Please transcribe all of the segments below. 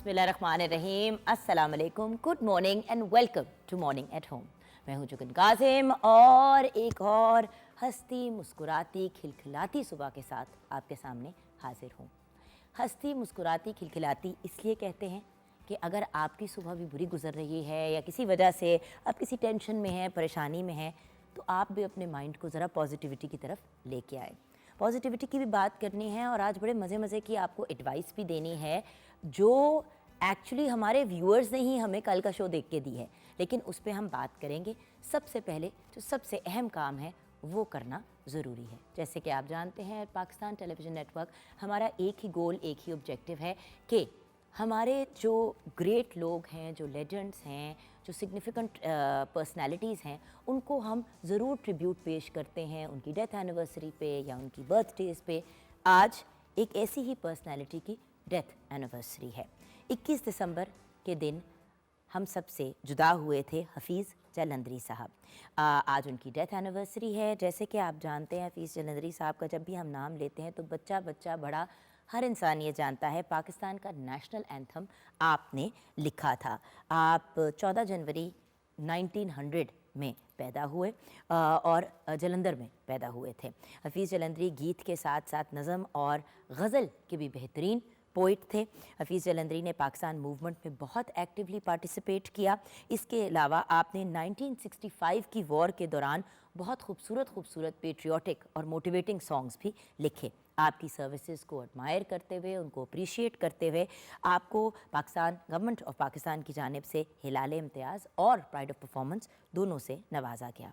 बिस्मिल्लाहिर्रहमानिर्रहीम, अस्सलाम वालेकुम, good morning and welcome to morning at home. मैं हूं जुगन कासिम और एक और हंसती मुस्कुराती खिलखिलाती सुबह के साथ आपके सामने हाजिर हूं। हंसती मुस्कुराती खिलखिलाती इसलिए कहते हैं कि अगर आपकी सुबह भी बुरी गुजर रही है या किसी वजह से आप किसी टेंशन में हैं, परेशानी में हैं, तो आप भी अपने माइंड को ज़रा पॉजिटिविटी की तरफ लेके आए। पॉजिटिविटी की भी बात करनी है और आज बड़े मज़े मज़े की आपको एडवाइस भी देनी है जो एक्चुअली हमारे व्यूअर्स ने ही हमें कल का शो देख के दी है, लेकिन उस पर हम बात करेंगे। सबसे पहले जो सबसे अहम काम है वो करना ज़रूरी है। जैसे कि आप जानते हैं, पाकिस्तान टेलीविज़न नेटवर्क, हमारा एक ही गोल, एक ही ऑब्जेक्टिव है कि हमारे जो ग्रेट लोग हैं, जो लेजेंड्स हैं, जो सिग्निफिकेंट पर्सनालिटीज़ हैं, उनको हम ज़रूर ट्रिब्यूट पेश करते हैं उनकी डेथ एनिवर्सरी पे या उनकी बर्थडेज़ पे। आज एक ऐसी ही पर्सनालिटी की डेथ एनिवर्सरी है। 21 दिसंबर के दिन हम सब से जुदा हुए थे हफीज़ जालंधरी साहब। आज उनकी डेथ एनिवर्सरी है। जैसे कि आप जानते हैं, हफीज़ जालंधरी साहब का जब भी हम नाम लेते हैं तो बच्चा बच्चा बड़ा हर इंसान ये जानता है पाकिस्तान का नेशनल एंथम आपने लिखा था। आप 14 जनवरी 1900 में पैदा हुए और जलंधर में पैदा हुए थे। हफीज़ जालंधरी गीत के साथ साथ नज़म और गज़ल के भी बेहतरीन पोइट थे। हफीज़ जालंधरी ने पाकिस्तान मूवमेंट में बहुत एक्टिवली पार्टिसिपेट किया। इसके अलावा आपने 1965 की वॉर के दौरान बहुत खूबसूरत पेट्रियाटिक और मोटिवेटिंग सॉन्ग्स भी लिखे। आपकी सर्विसेज को एडमायर करते हुए, उनको अप्रिशिएट करते हुए आपको पाकिस्तान गवर्नमेंट ऑफ पाकिस्तान की जानिब से हिलाल इम्तियाज़ और प्राइड ऑफ परफॉर्मेंस दोनों से नवाजा गया।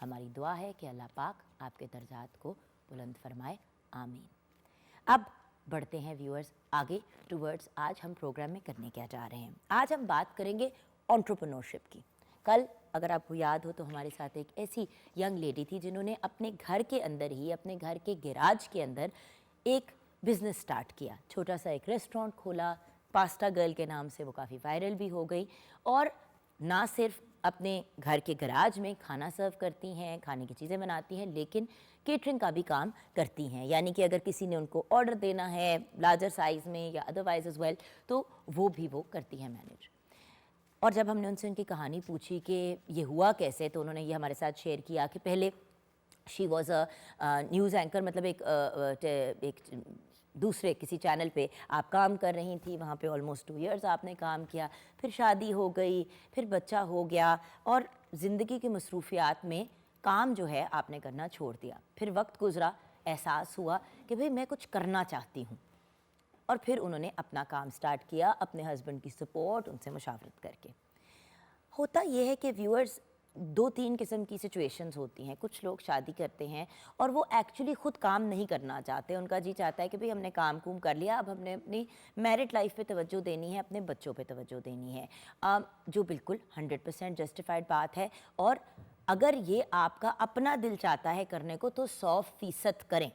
हमारी दुआ है कि अल्लाह पाक आपके दर्जात को बुलंद फरमाए, आमीन। अब बढ़ते हैं व्यूअर्स आगे टूवर्ड्स आज हम प्रोग्राम में करने क्या जा रहे हैं। आज हम बात करेंगे एंटरप्रेन्योरशिप की। कल अगर आपको याद हो तो हमारे साथ एक ऐसी यंग लेडी थी जिन्होंने अपने घर के अंदर ही, अपने घर के गैराज के अंदर एक बिज़नेस स्टार्ट किया। छोटा सा एक रेस्टोरेंट खोला, पास्ता गर्ल के नाम से। वो काफ़ी वायरल भी हो गई और ना सिर्फ अपने घर के गराज में खाना सर्व करती हैं, खाने की चीज़ें बनाती हैं, लेकिन केटरिंग का भी काम करती हैं। यानी कि अगर किसी ने उनको ऑर्डर देना है लार्जर साइज़ में या अदरवाइज एज वेल, तो वो भी वो करती हैं मैनेज। और जब हमने उनसे उनकी कहानी पूछी कि ये हुआ कैसे, तो उन्होंने ये हमारे साथ शेयर किया कि पहले she was a news anchor, मतलब एक दूसरे किसी चैनल पे आप काम कर रही थी। वहाँ पे ऑलमोस्ट 2 इयर्स आपने काम किया, फिर शादी हो गई, फिर बच्चा हो गया और ज़िंदगी की मसरूफियात में काम जो है आपने करना छोड़ दिया। फिर वक्त गुज़रा, एहसास हुआ कि भाई मैं कुछ करना चाहती हूँ, और फिर उन्होंने अपना काम स्टार्ट किया अपने हस्बैंड की सपोर्ट, उनसे मशावरत करके। होता यह है कि व्यूअर्स, 2-3 किस्म की सिचुएशंस होती हैं। कुछ लोग शादी करते हैं और वो एक्चुअली ख़ुद काम नहीं करना चाहते। उनका जी चाहता है कि भाई हमने काम कूम कर लिया, अब हमने अपनी मैरिड लाइफ पे तवज्जो देनी है, अपने बच्चों पे तवज्जो देनी है, जो बिल्कुल 100% जस्टिफाइड बात है। और अगर ये आपका अपना दिल चाहता है करने को तो 100% करें।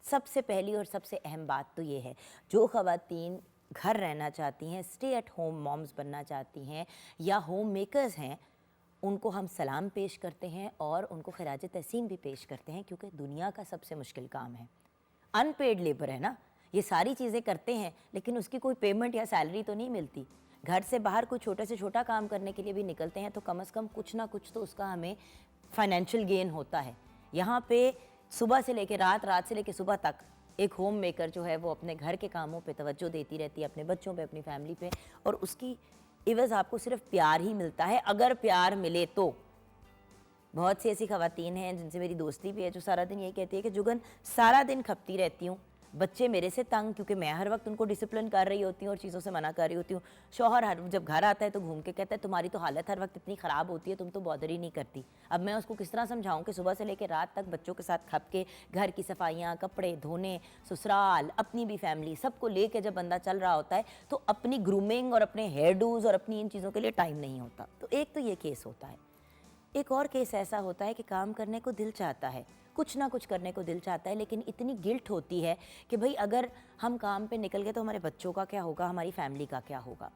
सबसे पहली और सबसे अहम बात तो ये है, जो ख़वातीन घर रहना चाहती हैं, स्टे एट होम मॉम्स बनना चाहती हैं या होम मेकर्स हैं, उनको हम सलाम पेश करते हैं और उनको खिराज तहसीन भी पेश करते हैं, क्योंकि दुनिया का सबसे मुश्किल काम है। अनपेड लेबर है ना, ये सारी चीज़ें करते हैं लेकिन उसकी कोई पेमेंट या सैलरी तो नहीं मिलती। घर से बाहर कोई छोटे से छोटा काम करने के लिए भी निकलते हैं तो कम से कम कुछ ना कुछ तो उसका हमें फाइनेंशियल गेन होता है। यहाँ पे सुबह से लेकर रात, रात से लेकर सुबह तक एक होम मेकर जो है वो अपने घर के कामों पे तवज्जो देती रहती है, अपने बच्चों पे, अपनी फैमिली पे, और उसकी इवज़ आपको सिर्फ प्यार ही मिलता है, अगर प्यार मिले तो। बहुत सी ऐसी ख़वातीन हैं जिनसे मेरी दोस्ती भी है जो सारा दिन यही कहती है कि जुगन सारा दिन खपती रहती हूँ, बच्चे मेरे से तंग, क्योंकि मैं हर वक्त उनको डिसिप्लिन कर रही होती हूँ और चीज़ों से मना कर रही होती हूँ। शौहर हर जब घर आता है तो घूम के कहता है तुम्हारी तो हालत हर वक्त इतनी ख़राब होती है, तुम तो बॉदर ही नहीं करती। अब मैं उसको किस तरह समझाऊँ कि सुबह से लेकर रात तक बच्चों के साथ खप के घर की सफाइयाँ, कपड़े धोने, ससुराल, अपनी भी फैमिली, सबको ले कर जब बंदा चल रहा होता है तो अपनी ग्रूमिंग और अपने हेयर डूज और अपनी इन चीज़ों के लिए टाइम नहीं होता। तो एक तो ये केस होता है। एक और केस ऐसा होता है कि काम करने को दिल चाहता है, कुछ ना कुछ करने को दिल चाहता है, लेकिन इतनी गिल्ट होती है कि भाई अगर हम काम पे निकल गए तो हमारे बच्चों का क्या होगा, हमारी फैमिली का क्या होगा।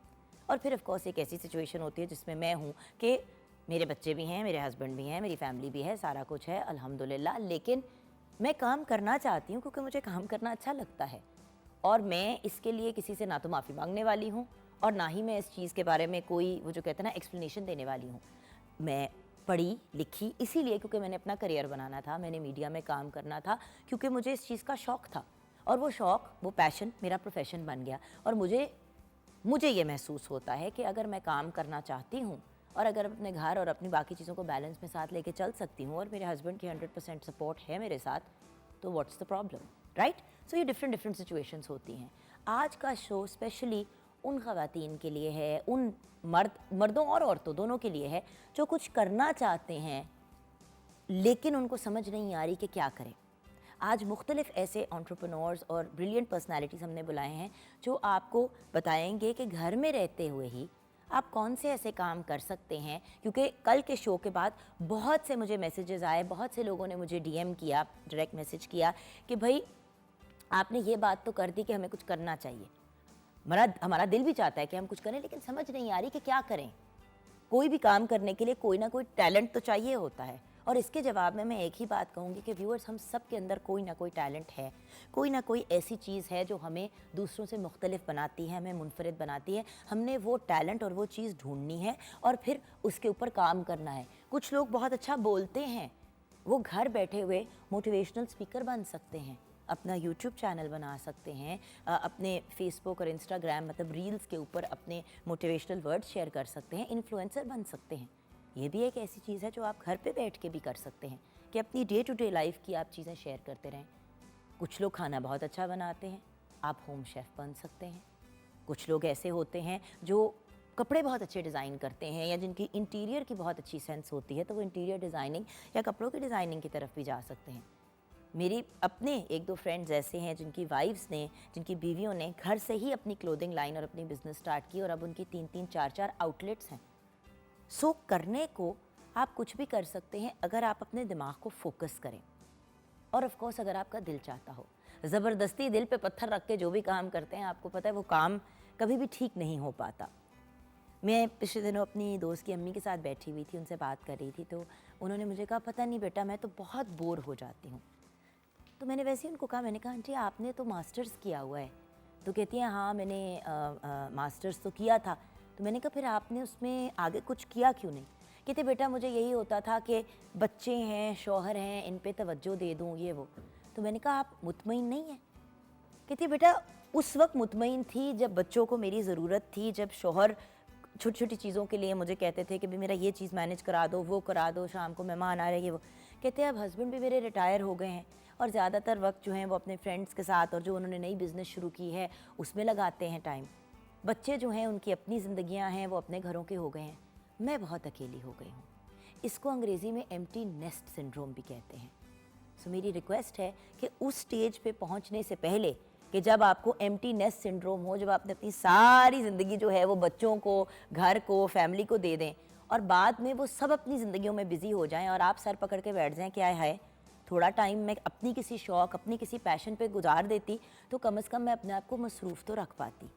और फिर ऑफ कोर्स एक ऐसी सिचुएशन होती है जिसमें मैं हूँ कि मेरे बच्चे भी हैं, मेरे हस्बैंड भी हैं, मेरी फैमिली भी है, सारा कुछ है अल्हम्दुलिल्लाह, लेकिन मैं काम करना चाहती हूँ क्योंकि मुझे काम करना अच्छा लगता है। और मैं इसके लिए किसी से ना तो माफ़ी मांगने वाली हूँ और ना ही मैं इस चीज़ के बारे में कोई वो जो कहते हैं ना एक्सप्लेनेशन देने वाली हूँ। मैं पढ़ी लिखी इसीलिए क्योंकि मैंने अपना करियर बनाना था, मैंने मीडिया में काम करना था, क्योंकि मुझे इस चीज़ का शौक़ था और वो शौक़, वो पैशन मेरा प्रोफेशन बन गया। और मुझे ये महसूस होता है कि अगर मैं काम करना चाहती हूँ और अगर अपने घर और अपनी बाकी चीज़ों को बैलेंस में साथ लेके चल सकती हूँ और मेरे हस्बैंड की 100% सपोर्ट है मेरे साथ, तो व्हाट्स द प्रॉब्लम, राइट? सो ये डिफरेंट सिचुएशंस होती हैं। आज का शो स्पेशली उन ख़वातीन के लिए है, उन मर्दों और औरतों दोनों के लिए है जो कुछ करना चाहते हैं लेकिन उनको समझ नहीं आ रही कि क्या करें। आज मुख्तलिफ ऐसे एंटरप्रेन्योर्स और ब्रिलियंट पर्सनालिटीज़ हमने बुलाए हैं जो आपको बताएंगे कि घर में रहते हुए ही आप कौन से ऐसे काम कर सकते हैं। क्योंकि कल के शो के बाद बहुत से मुझे मैसेजेस आए, बहुत से लोगों ने मुझे डीएम किया, डायरेक्ट मैसेज किया कि भाई आपने ये बात तो कर दी कि हमें कुछ करना चाहिए। हमारा दिल भी चाहता है कि हम कुछ करें लेकिन समझ नहीं आ रही कि क्या करें। कोई भी काम करने के लिए कोई ना कोई टैलेंट तो चाहिए होता है। और इसके जवाब में मैं एक ही बात कहूँगी कि व्यूअर्स, हम सब के अंदर कोई ना कोई टैलेंट है, कोई ना कोई ऐसी चीज़ है जो हमें दूसरों से मुख्तलिफ बनाती है, हमें मुनफरिद बनाती है। हमने वो टैलेंट और वो चीज़ ढूंढनी है और फिर उसके ऊपर काम करना है। कुछ लोग बहुत अच्छा बोलते हैं, वो घर बैठे हुए मोटिवेशनल स्पीकर बन सकते हैं, अपना यूट्यूब चैनल बना सकते हैं, अपने फेसबुक और इंस्टाग्राम मतलब रील्स के ऊपर अपने मोटिवेशनल वर्ड्स शेयर कर सकते हैं, इन्फ्लुएंसर बन सकते हैं। ये भी एक ऐसी चीज़ है जो आप घर पे बैठ के भी कर सकते हैं कि अपनी डे टू डे लाइफ की आप चीज़ें शेयर करते रहें। कुछ लोग खाना बहुत अच्छा बनाते हैं, आप होम शेफ़ बन सकते हैं। कुछ लोग ऐसे होते हैं जो कपड़े बहुत अच्छे डिज़ाइन करते हैं या जिनकी इंटीरियर की बहुत अच्छी सेंस होती है, तो वो इंटीरियर डिज़ाइनिंग या कपड़ों की डिज़ाइनिंग की तरफ भी जा सकते हैं। मेरी अपने एक दो फ्रेंड्स ऐसे हैं जिनकी वाइफ्स ने, जिनकी बीवियों ने घर से ही अपनी क्लोथिंग लाइन और अपनी बिज़नेस स्टार्ट की और अब उनकी 3-3 4-4 आउटलेट्स हैं। सो करने को आप कुछ भी कर सकते हैं अगर आप अपने दिमाग को फोकस करें और ऑफ कोर्स अगर आपका दिल चाहता हो। ज़बरदस्ती दिल पे पत्थर रख के जो भी काम करते हैं, आपको पता है वो काम कभी भी ठीक नहीं हो पाता। मैं पिछले दिनों अपनी दोस्त की अम्मी के साथ बैठी हुई थी, उनसे बात कर रही थी, तो उन्होंने मुझे कहा, पता नहीं बेटा, मैं तो बहुत बोर हो जाती हूँ। तो मैंने वैसे ही उनको कहा, मैंने कहा आंटी आपने तो मास्टर्स किया हुआ है। तो कहती हैं हाँ मैंने मास्टर्स तो किया था। तो मैंने कहा फिर आपने उसमें आगे कुछ किया क्यों नहीं? कहते बेटा मुझे यही होता था कि बच्चे हैं, शौहर हैं, इन पे तवज्जो दे दूँ ये वो। तो मैंने कहा आप मुतमईन नहीं हैं? कहती बेटा उस वक्त मुतमईन थी जब बच्चों को मेरी ज़रूरत थी, जब शौहर छोटी छोटी चीज़ों के लिए मुझे कहते थे कि भाई मेरा ये चीज़ मैनेज करा दो, वो करा दो, शाम को मेहमान आ रहे हैं वो। कहते हैं अब हस्बैंड भी मेरे रिटायर हो गए हैं और ज़्यादातर वक्त जो है वो अपने फ्रेंड्स के साथ और जो उन्होंने नई बिज़नेस शुरू की है उसमें लगाते हैं टाइम। बच्चे जो हैं उनकी अपनी ज़िंदगियां हैं, वो अपने घरों के हो गए हैं, मैं बहुत अकेली हो गई हूँ। इसको अंग्रेज़ी में एम्प्टी नेस्ट सिंड्रोम भी कहते हैं। सो मेरी रिक्वेस्ट है कि उस स्टेज पे पहुँचने से पहले कि जब आपको एम्प्टी नेस्ट सिंड्रोम हो, जब आपने अपनी सारी ज़िंदगी जो है वो बच्चों को, घर को, फैमिली को दे दें और बाद में वो सब अपनी ज़िंदगियों में बिज़ी हो जाएं और आप सर पकड़ के बैठ जाएं, क्या है थोड़ा टाइम मैं अपनी किसी शौक़, अपनी किसी पैशन पे गुजार देती तो कम से कम मैं अपने आप को मसरूफ़ तो रख पाती।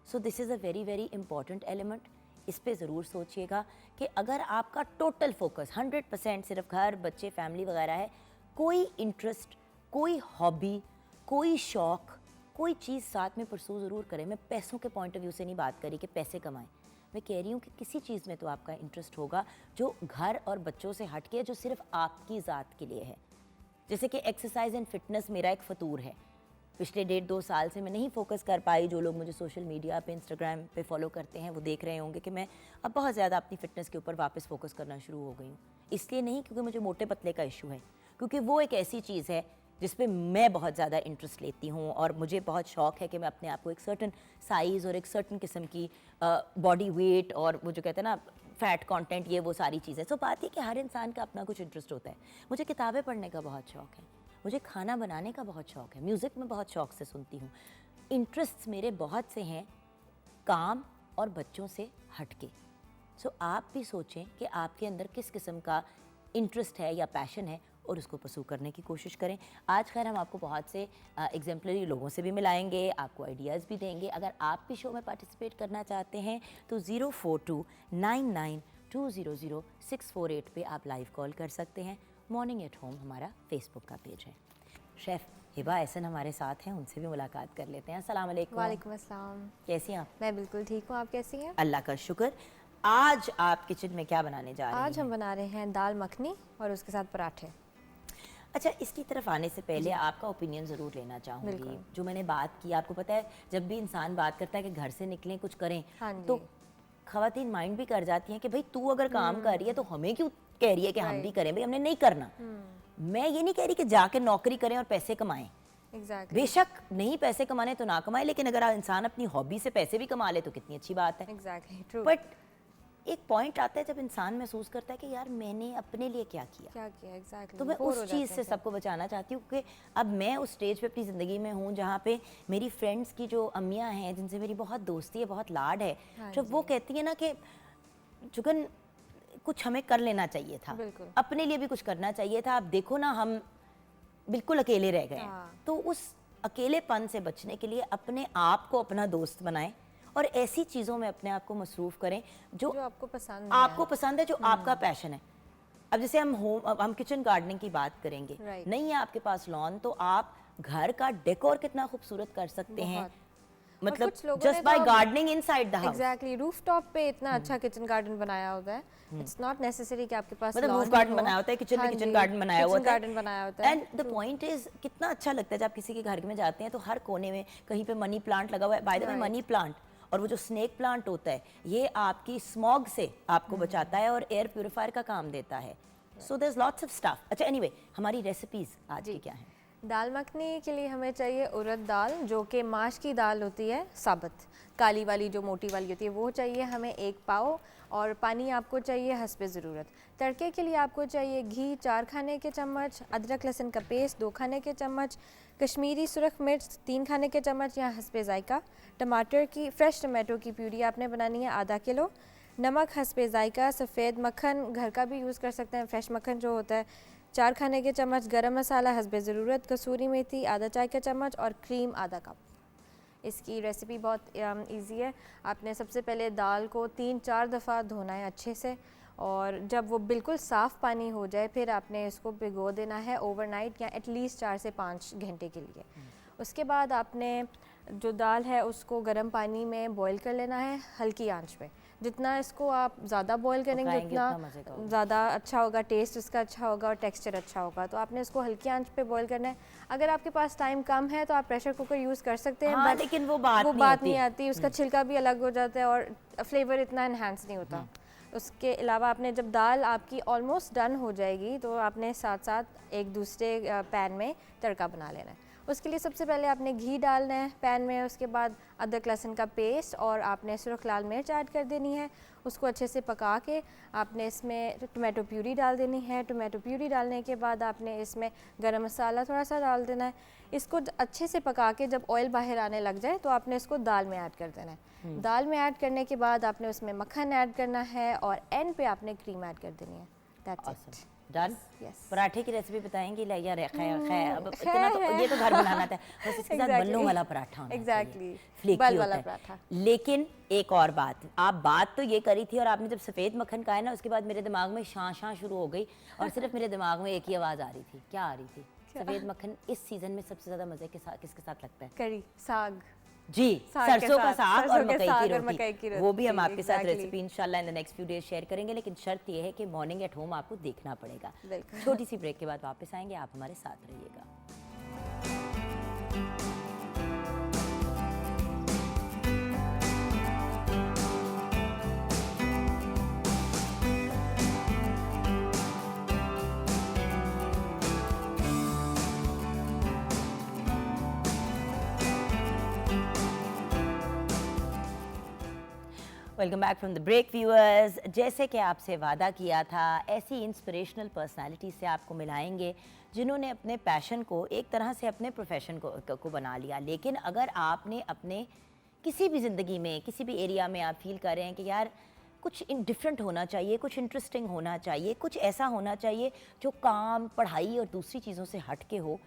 So this is a very very important element. इस पे ज़रूर सोचिएगा कि अगर आपका टोटल फोकस 100% सिर्फ घर, बच्चे, फैमिली वगैरह है, कोई इंटरेस्ट, कोई हॉबी, कोई शौक़, कोई चीज़ साथ में परसू ज़रूर करें। मैं पैसों के पॉइंट ऑफ व्यू से नहीं बात करी कि पैसे कमाएं, मैं कह रही हूँ कि किसी चीज़ में तो आपका इंटरेस्ट होगा जो घर और बच्चों से हट के, जो सिर्फ आपकी ज़ात के लिए है। जैसे कि एक्सरसाइज एंड फिटनेस मेरा एक फ़तूर है। पिछले 1.5-2 साल से मैं नहीं फोकस कर पाई। जो लोग मुझे सोशल मीडिया पे, इंस्टाग्राम पे फॉलो करते हैं वो देख रहे होंगे कि मैं अब बहुत ज़्यादा अपनी फ़िटनेस के ऊपर वापस फोकस करना शुरू हो गई हूँ। इसलिए नहीं क्योंकि मुझे मोटे पतले का इशू है, क्योंकि वो एक ऐसी चीज़ है जिस पे मैं बहुत ज़्यादा इंटरेस्ट लेती हूँ और मुझे बहुत शौक़ है कि मैं अपने आप को एक सर्टन साइज़ और एक सर्टन किस्म की बॉडी वेट और वो जो कहते हैं ना फ़ैट कंटेंट, ये वो सारी चीज़ें। सो बात है कि हर इंसान का अपना कुछ इंटरेस्ट होता है। मुझे किताबें पढ़ने का बहुत शौक़ है, मुझे खाना बनाने का बहुत शौक़ है, म्यूज़िक में बहुत शौक़ से सुनती हूँ। इंटरेस्ट्स मेरे बहुत से हैं काम और बच्चों से हट के। सो आप भी सोचें कि आपके अंदर किस किस्म का इंटरेस्ट है या पैशन है और उसको परस्यू करने की कोशिश करें। आज खैर हम आपको बहुत से एग्जाम्पलरी लोगों से भी मिलाएंगे, आपको आइडियाज़ भी देंगे। अगर आप भी शो में पार्टिसिपेट करना चाहते हैं तो 04299200648 पे आप लाइव कॉल कर सकते हैं। मॉर्निंग एट होम हमारा फेसबुक का पेज है। शेफ़ हिबा एहसन हमारे साथ हैं, उनसे भी मुलाकात कर लेते हैं। अस्सलाम वालेकुम। वालेकुम अस्सलाम। कैसी हैं आप? मैं बिल्कुल ठीक हूँ, आप कैसी हैं? अल्लाह का शुक्र। आज आप किचन में क्या बनाने जा रहे हैं? आज हम बना रहे हैं दाल मखनी और उसके साथ पराठे। अच्छा, इसकी तरफ आने से पहले आपका ओपिनियन ज़रूर लेना चाहूँगी। बिल्कुल। जो मैंने बात की, आपको पता है जब भी इंसान बात करता है कि घर से निकलें कुछ करें, हाँ तो जी। खवातीन माइंड भी कर जाती हैं कि भाई तू अगर काम कर रही है तो हमें क्यों कह रही है कि हम भी राइट। करें? भाई हमने नहीं करना। मैं ये नहीं कह रही कि जाके नौकरी करें और पैसे कमाएं। एग्जैक्टली बेशक नहीं पैसे कमाने तो ना कमाए, लेकिन अगर इंसान अपनी हॉबी से पैसे भी कमा ले तो कितनी अच्छी बात है। Exactly true. बट एक पॉइंट आता है जब इंसान महसूस करता है कि यार मैंने अपने लिए क्या किया। क्या किया एग्जैक्टली। तो मैं उस चीज़ से सबको बचाना चाहती हूँ कि अब मैं उस स्टेज पे अपनी ज़िंदगी में हूँ जहाँ पे मेरी फ्रेंड्स की जो अम्मियाँ हैं, जिनसे मेरी बहुत दोस्ती है, बहुत लाड है, हाँ जब वो कहती है ना कि जुगन कुछ हमें कर लेना चाहिए था, बिल्कुल। अपने लिए भी कुछ करना चाहिए था। अब देखो ना हम बिल्कुल अकेले रह गए हैं। हाँ। तो उस अकेलेपन से बचने के लिए अपने आप को अपना दोस्त बनाएं और ऐसी चीज़ों में अपने आप को मसरूफ़ करें जो आपको पसंद आपको पसंद है, जो आपका पैशन है। अब जैसे हम किचन गार्डनिंग की बात करेंगे, Right. नहीं है आपके पास लॉन तो आप घर का डेकोर कितना खूबसूरत कर सकते हैं, मतलब कुछ लोगों जस्ट ने बाय तो gardening inside the house. Exactly rooftop पे इतना अच्छा किचन गार्डन बनाया होता है। इट्स नॉट नेसेसरी कि आपके पास मतलब lawn रूफ ही गार्डन हो। बनाया होता है, किचन में हाँ किचन जी, गार्डन बनाया हुआ किचन होता है। गार्डन बनाया होता है। एंड द पॉइंट इज कितना अच्छा लगता है जब आप किसी के घर में जाते हैं तो हर कोने में कहीं पे मनी प्लांट लगा हुआ है। By the way, money plant और वो जो स्नेक प्लांट होता है, ये आपकी स्मॉग से आपको बचाता है और एयर प्यूरिफायर का काम देता है। So there is lots of stuff. अच्छा, एनीवे, हमारी रेसिपीज आज की क्या है? दाल मखनी के लिए हमें चाहिए उड़द दाल, जो कि माश की दाल होती है, साबुत काली वाली जो मोटी वाली होती है, वो चाहिए हमें 1 पाव। और पानी आपको चाहिए हस्बे ज़रूरत। तड़के के लिए आपको चाहिए घी 4 खाने के चम्मच, अदरक लहसुन का पेस्ट 2 खाने के चम्मच, कश्मीरी सुरख मिर्च 3 खाने के चम्मच या हस्बे जायका, टमाटर की फ्रेश टमाटो की प्यूरी आपने बनानी है आधा किलो, नमक हस्बे जायका, सफ़ेद मक्खन घर का भी यूज़ कर सकते हैं, फ्रेश मक्खन जो होता है 4 खाने के चम्मच, गरम मसाला हस्बे ज़रूरत, कसूरी मेथी आधा चाय का चम्मच और क्रीम आधा कप। इसकी रेसिपी बहुत इजी है। आपने सबसे पहले दाल को 3-4 दफ़ा धोना है अच्छे से, और जब वो बिल्कुल साफ़ पानी हो जाए फिर आपने इसको भिगो देना है ओवरनाइट या एटलीस्ट 4 से 5 घंटे के लिए। उसके बाद आपने जो दाल है उसको गर्म पानी में बॉईल कर लेना है हल्की आंच पे। जितना इसको आप ज़्यादा बॉईल करेंगे उतना ज़्यादा अच्छा होगा, टेस्ट उसका अच्छा होगा और टेक्सचर अच्छा होगा। तो आपने इसको हल्की आंच पे बॉईल करना है। अगर आपके पास टाइम कम है तो आप प्रेशर कुकर यूज़ कर सकते हैं, हाँ, लेकिन वो बात नहीं आती, उसका छिलका भी अलग हो जाता है और फ्लेवर इतना इन्हांस नहीं होता। उसके अलावा आपने जब दाल आपकी ऑलमोस्ट डन हो जाएगी तो आपने साथ साथ एक दूसरे पैन में तड़का बना लेना है। उसके लिए सबसे पहले आपने घी डालना है पैन में, उसके बाद अदरक लहसुन का पेस्ट और आपने सुरख लाल मिर्च ऐड कर देनी है। उसको अच्छे से पका के आपने इसमें टोमेटो प्यूरी डाल देनी है। टोमेटो प्यूरी डालने के बाद आपने इसमें गरम मसाला थोड़ा सा डाल देना है। इसको अच्छे से पका के जब ऑयल बाहर आने लग जाए तो आपने इसको दाल में ऐड कर देना है। दाल में ऐड करने के बाद आपने उसमें मक्खन ऐड करना है और एंड पे आपने क्रीम ऐड कर देनी है। That's it. डन। Yes. पराठे की रेसिपी बताएंगी? यार अब इतना तो ये तो घर बनाना था, बस इसके साथ बल्लों वाला पराठा होना चाहिए, फ्लेकी बल होता वाला है। पराठा। लेकिन एक और बात, आप बात तो ये करी थी और आपने जब सफ़ेद मक्खन खाया ना उसके बाद मेरे दिमाग में शां शां शुरू हो गई और सिर्फ मेरे दिमाग में एक ही आवाज़ आ रही थी। क्या आ रही थी? सफ़ेद मक्खन इस सीज़न में सबसे ज़्यादा मज़े के साथ किसके साथ लगता है? करी, साग जी, सरसों का साग और सरसों के मकई साग की और मकई की रोटी। रोटी, वो भी हम आपके साथ exactly। रेसिपी इंशाल्लाह in the next few days share करेंगे, लेकिन शर्त ये है कि मॉर्निंग एट होम आपको देखना पड़ेगा। बिल्कुल। छोटी सी ब्रेक के बाद वापस आएंगे, आप हमारे साथ रहिएगा। Welcome back from the break viewers. जैसे कि आपसे वादा किया था, ऐसी इंस्पिरेशनल पर्सनालिटी से आपको मिलाएंगे जिन्होंने अपने पैशन को एक तरह से अपने प्रोफेशन को बना लिया। लेकिन अगर आपने अपने किसी भी ज़िंदगी में किसी भी एरिया में आप फील कर रहे हैं कि यार कुछ डिफरेंट होना चाहिए, कुछ इंटरेस्टिंग होना चाहिए, कुछ ऐसा होना चाहिए जो काम, पढ़ाई और दूसरी चीज़ों से हट के हो,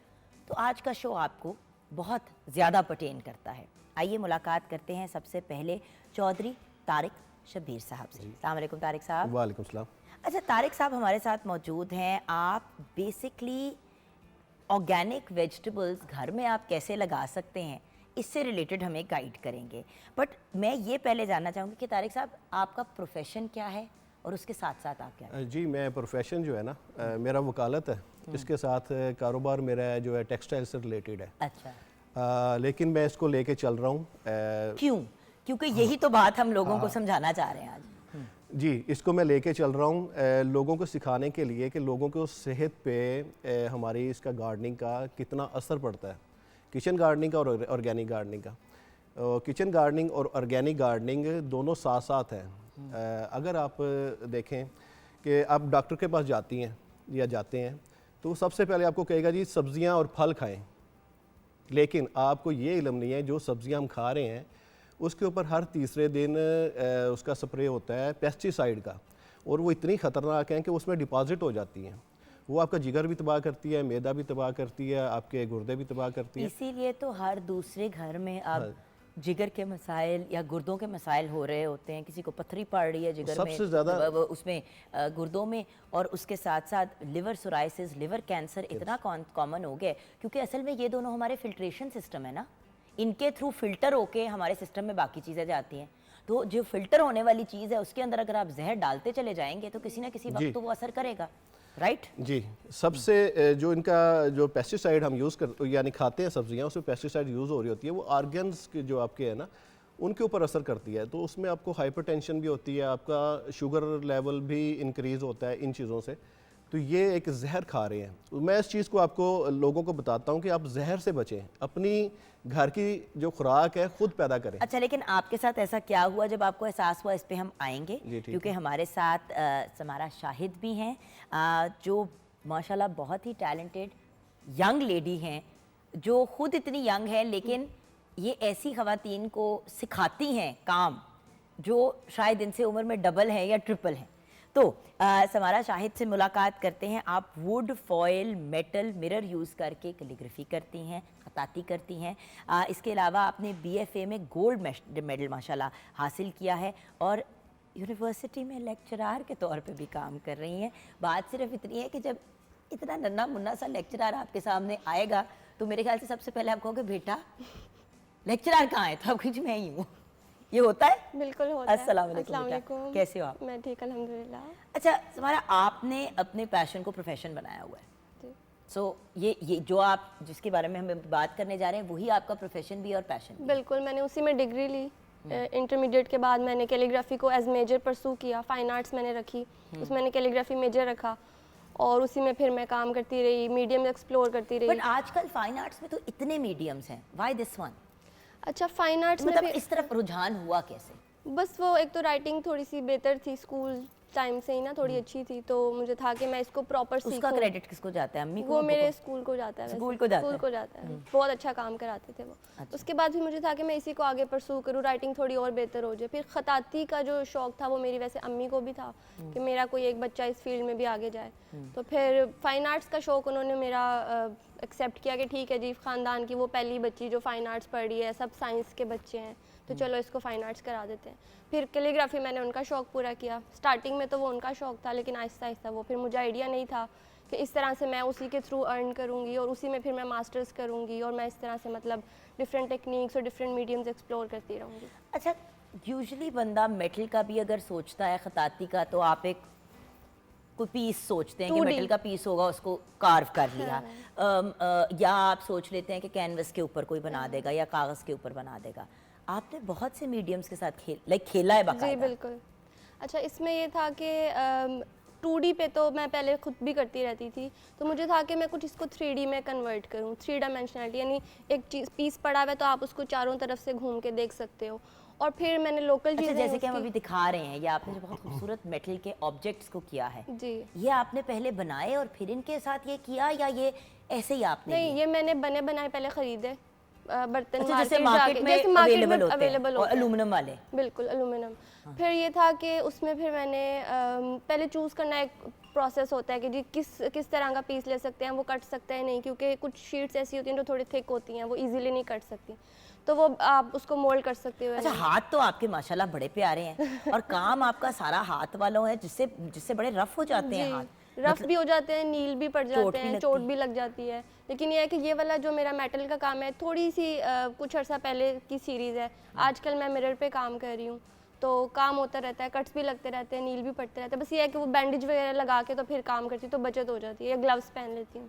तो आज का शो आपको बहुत ज़्यादा पर्टेन करता है। आइए मुलाकात करते हैं सबसे पहले चौधरी तारिक शब्बीर साहब से। अस्सलाम वालेकुम तारिक साहब। वालेकुम सलाम। अच्छा तारिक साहब हमारे साथ मौजूद हैं। आप बेसिकली ऑर्गेनिक वेजिटेबल्स घर में आप कैसे लगा सकते हैं, इससे रिलेटेड हमें गाइड करेंगे। बट मैं ये पहले जानना चाहूँगी कि तारिक साहब, आपका प्रोफेशन क्या है और उसके साथ साथ आप क्या हैं? जी, मैं प्रोफेशन जो है ना, मेरा वकालत है, इसके साथ कारोबार मेरा जो है टेक्सटाइल से रिलेटेड है। अच्छा, लेकिन मैं इसको लेके चल रहा हूँ। क्यों? क्योंकि यही तो बात हम लोगों को समझाना चाह रहे हैं आज। जी, इसको मैं लेके चल रहा हूँ लोगों को सिखाने के लिए कि लोगों को सेहत पे हमारी इसका गार्डनिंग का कितना असर पड़ता है, किचन गार्डनिंग का और ऑर्गेनिक गार्डनिंग का। किचन गार्डनिंग और ऑर्गेनिक गार्डनिंग दोनों साथ साथ हैं। अगर आप देखें कि आप डॉक्टर के पास जाती हैं या जाते हैं तो सबसे पहले आपको कहेगा जी सब्जियां और फल खाएं, लेकिन आपको ये इल्म नहीं है जो सब्जियां हम खा रहे हैं उसके ऊपर हर तीसरे दिन उसका स्प्रे होता है पेस्टिसाइड का, और वो इतनी ख़तरनाक है कि उसमें डिपॉजिट हो जाती हैं। वो आपका जिगर भी तबाह करती है, मैदा भी तबाह करती है, आपके गुर्दे भी तबाह करती है। इसीलिए तो हर दूसरे घर में अब जिगर के मसाइल या गुर्दों के मसाइल हो रहे होते हैं। किसी को पथरी पड़ रही है जिगर सबसे में, ज़्यादा उसमें गुर्दों में, और उसके साथ साथ लिवर सोराइसिस, लिवर कैंसर इतना कॉमन हो गया है, क्योंकि असल में ये दोनों हमारे फिल्ट्रेशन सिस्टम है ना, इनके थ्रू फिल्टर होके हमारे सिस्टम में बाकी चीज़ें जाती हैं। तो जो फिल्टर होने वाली चीज़ है उसके अंदर अगर आप जहर डालते चले जाएंगे तो किसी ना किसी वक्त तो वो असर करेगा, राइट? जी, सबसे जो इनका जो पेस्टिसाइड हम यूज़ कर यानी खाते हैं सब्जियां, उसमें पेस्टिसाइड यूज़ हो रही होती है, वो ऑर्गन्स के जो आपके हैं ना उनके ऊपर असर करती है। तो उसमें आपको हाइपरटेंशन भी होती है, आपका शुगर लेवल भी इंक्रीज़ होता है इन चीज़ों से। तो ये एक जहर खा रहे हैं। तो मैं इस चीज़ को आपको लोगों को बताता हूँ कि आप जहर से बचें, अपनी घर की जो खुराक है खुद पैदा करें। अच्छा, लेकिन आपके साथ ऐसा क्या हुआ जब आपको एहसास हुआ? इस पे हम आएंगे क्योंकि हमारे साथ समारा शाहिद भी हैं, जो माशाल्लाह बहुत ही टैलेंटेड यंग लेडी हैं, जो खुद इतनी यंग है लेकिन ये ऐसी ख़वातीन को सिखाती हैं काम जो शायद इनसे उम्र में डबल है या ट्रिपल है। तो समारा शाहिद से मुलाकात करते हैं। आप would, foil, metal, mirror use करके कैलीग्राफी करती हैं, खताती करती हैं। इसके अलावा आपने BFA में गोल्ड मेडल माशाल्लाह हासिल किया है और यूनिवर्सिटी में लेक्चरार के तौर पे भी काम कर रही हैं। बात सिर्फ इतनी है कि जब इतना नन्ना मुन्ना सा लेक्चरार आपके सामने आएगा तो मेरे ख्याल से सबसे पहले आप कहोगे बेटा लेक्चरार कहाँ है, तो आप कुछ मैं ही हूँ। ये होता है? बिल्कुल होता है। अस्सलाम वालेकुम, कैसे हो आप? मैं ठीक, अल्हम्दुलिल्लाह। अच्छा समारा, आपने अपने पैशन को प्रोफेशन बनाया हुआ है। सो ये जो आप जिसके बारे में हम बात करने जा रहे हैं वही आपका प्रोफेशन भी और पैशन भी? बिल्कुल, मैंने उसी में डिग्री ली। इंटरमीडिएट के बाद मैंने कैलीग्राफी को एज मेजर परसू किया। फाइन आर्ट्स मैंने रखी, उसमें मैंने कैलीग्राफी मेजर रखा और उसी में फिर मैं काम करती रही, मीडियम एक्सप्लोर करती रही। बट आजकल फाइन आर्ट्स में तो इतने मीडियम्स हैं, व्हाई दिस वन? अच्छा, फाइन आर्ट्स में मतलब इस तरफ रुझान हुआ कैसे? बस वो एक तो राइटिंग थोड़ी सी बेहतर थी, स्कूल टाइम से ही ना थोड़ी अच्छी थी, तो मुझे था कि मैं इसको प्रॉपर सीखूं। उसका क्रेडिट किसको जाता है? अम्मी को? वो मेरे स्कूल को जाता है। स्कूल को जाता है? स्कूल को जाता है। बहुत अच्छा काम कराते थे वो। अच्छा। उसके बाद भी मुझे था कि मैं इसी को आगे परसू करूँ, राइटिंग थोड़ी और बेहतर हो जाए। फिर खताती का जो शौक था वो मेरी वैसे अम्मी को भी था कि मेरा कोई एक बच्चा इस फील्ड में भी आगे जाए। तो फिर फाइन आर्ट्स का शौक उन्होंने मेरा एक्सेप्ट किया कि ठीक है जी, ख़ानदान की वो पहली बच्ची जो फाइन आर्ट्स पढ़ रही है, सब साइंस के बच्चे हैं, तो चलो इसको फाइन आर्ट्स करा देते हैं। फिर कैलीग्राफी मैंने उनका शौक़ पूरा किया। स्टार्टिंग में तो वो उनका शौक़ था, लेकिन आहिस्ता आहिस्ता वो फिर मुझे आइडिया नहीं था कि इस तरह से मैं उसी के थ्रू अर्न करूँगी और उसी में फिर मैं मास्टर्स करूँगी और मैं इस तरह से मतलब डिफरेंट टेक्निक्स और डिफरेंट मीडियम्स एक्सप्लोर करती रहूँगी। अच्छा, यूजुअली बंदा मेटल का भी अगर सोचता है, खताती का, तो आप एक कोई पीस सोचते हैं कि 2D मेटल का पीस होगा, उसको कार्व कर लिया। या आप सोच लेते हैं कि कैनवस के ऊपर कोई बना देगा या कागज़ के ऊपर बना देगा। आपने बहुत से मीडियम्स के साथ खेला है बाकायदा? जी बिल्कुल। अच्छा, इसमें ये था कि 2D पे तो मैं पहले खुद भी करती रहती थी, तो मुझे था कि मैं कुछ इसको 3D में कन्वर्ट करूँ, 3 डायमेंशनलिटी, यानी एक चीज़ पीस पड़ा हुआ है तो आप उसको चारों तरफ से घूम के देख सकते हो। और फिर मैंने लोकल चीज़ें, जैसे कि हम अभी दिखा रहे हैं, या आपने जो बहुत खूबसूरत मेटल के ऑब्जेक्ट्स को किया है जी, ये आपने पहले बनाए और फिर इनके साथ ये किया, या ये ऐसे ही आपने? नहीं, ये मैंने बने बनाए पहले खरीदे बर्तन। अच्छा, जैसे मार्केट में अवेलेबल होते हैं, और एल्युमिनियम वाले? बिल्कुल एल्युमिनियम। फिर ये था कि उसमें फिर मैंने पहले चूज़ करना, एक प्रोसेस होता है कि जी किस तरह का पीस ले सकते हैं, वो कट सकते हैं नहीं, क्योंकि कुछ शीट्स ऐसी होती हैं जो थोड़ी थिक होती हैं, वो इजीली नहीं कट सकती, तो वो आप उसको मोल्ड कर सकते हो। अच्छा, हाथ तो आपके माशाल्लाह बड़े प्यारे हैं और काम आपका सारा हाथ वालों है, जिससे बड़े रफ हो जाते हैं हाथ। रफ भी हो जाते हैं, नील भी पड़ चोट जाते भी हैं, लगती चोट है। भी लग जाती है। लेकिन ये है कि ये वाला जो मेरा मेटल का काम है, थोड़ी सी कुछ अर्सा पहले की सीरीज़ है, आजकल मैं मिरर पे काम कर रही हूँ, तो काम होता रहता है, कट्स भी लगते रहते हैं, नील भी पड़ते रहते हैं। बस ये है कि वो बैंडेज वगैरह लगा के तो फिर काम करती हूँ, तो बचत हो जाती है, या ग्लव्स पहन लेती हूँ,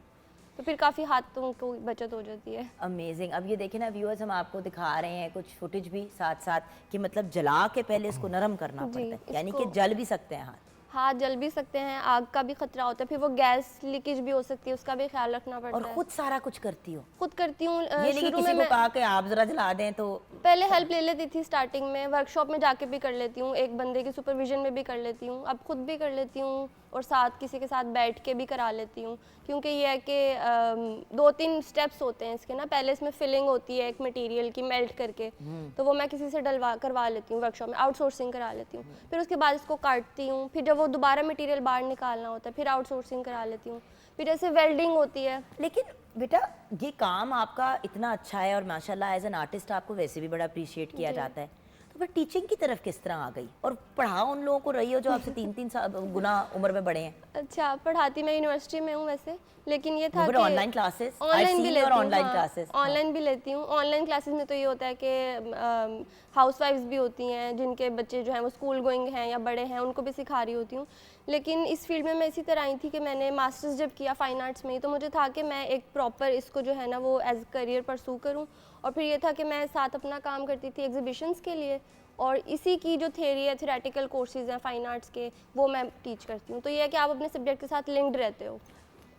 तो फिर काफ़ी हाथों को बचत हो जाती है। अमेजिंग। अब ये देखें ना व्यूअर्स, हम आपको दिखा रहे हैं कुछ फुटेज भी साथ साथ कि मतलब जला के पहले इसको नरम करना जी, पड़ता है, यानी कि इसको- जल भी सकते हैं हाथ। हाथ जल भी सकते हैं, आग का भी खतरा होता है, फिर वो गैस लीकेज भी हो सकती है, उसका भी ख्याल रखना पड़ता और है। खुद सारा कुछ करती हो, खुद करती हूँ। ये नहीं कि शुरू किसी में को मैं कहा कि आप जरा जला दें तो। पहले हेल्प ले लेती थी, स्टार्टिंग में वर्कशॉप में जाके भी कर लेती हूँ, एक बंदे की सुपरविजन में भी कर लेती हूँ, अब खुद भी कर लेती हूँ और साथ किसी के साथ बैठ के भी करा लेती हूँ। क्योंकि ये है कि 2-3 स्टेप्स होते हैं इसके ना, पहले इसमें फिलिंग होती है एक मटेरियल की मेल्ट करके, तो वो मैं किसी से करवा लेती हूँ वर्कशॉप में, आउटसोर्सिंग करा लेती हूँ। फिर उसके बाद इसको काटती हूँ, फिर जब वो दोबारा मटेरियल बाहर निकालना होता है फिर आउटसोर्सिंग करा लेती हूँ। फिर ऐसे वेल्डिंग होती है। लेकिन बेटा ये काम आपका इतना अच्छा है और माशाल्लाह एज एन आर्टिस्ट आपको वैसे भी बड़ा अप्रिशिएट किया जाता है, तो फिर टीचिंग की तरफ किस तरह आ गई और पढ़ाओ उन लोगों को रही हो जो आपसे 3-3 गुना उम्र में बड़े हैं? अच्छा, पढ़ाती मैं यूनिवर्सिटी में हूँ वैसे, लेकिन ये था कि ऑनलाइन क्लासेस ऑनलाइन भी लेती हूँ। ऑनलाइन क्लासेस ऑनलाइन भी लेती हूँ। ऑनलाइन क्लासेस में तो ये होता है कि हाउसवाइफ्स भी होती हैं जिनके बच्चे जो हैं वो स्कूल गोइंग हैं या बड़े हैं, उनको भी सिखा रही होती हूँ। लेकिन इस फील्ड में मैं इसी तरह आई थी कि मैंने मास्टर्स जब किया फाइन आर्ट्स में ही, तो मुझे था कि मैं एक प्रॉपर इसको जो है ना वो एज करियर परसू करूँ। और फिर ये था कि मैं साथ अपना काम करती थी एग्जीबिशंस के लिए, और इसी की जो थ्योरी है, थ्योरेटिकल कोर्सेज हैं फाइन आर्ट्स के, वो मैं टीच करती हूँ। तो ये है कि आप अपने सब्जेक्ट के साथ लिंक्ड रहते हो।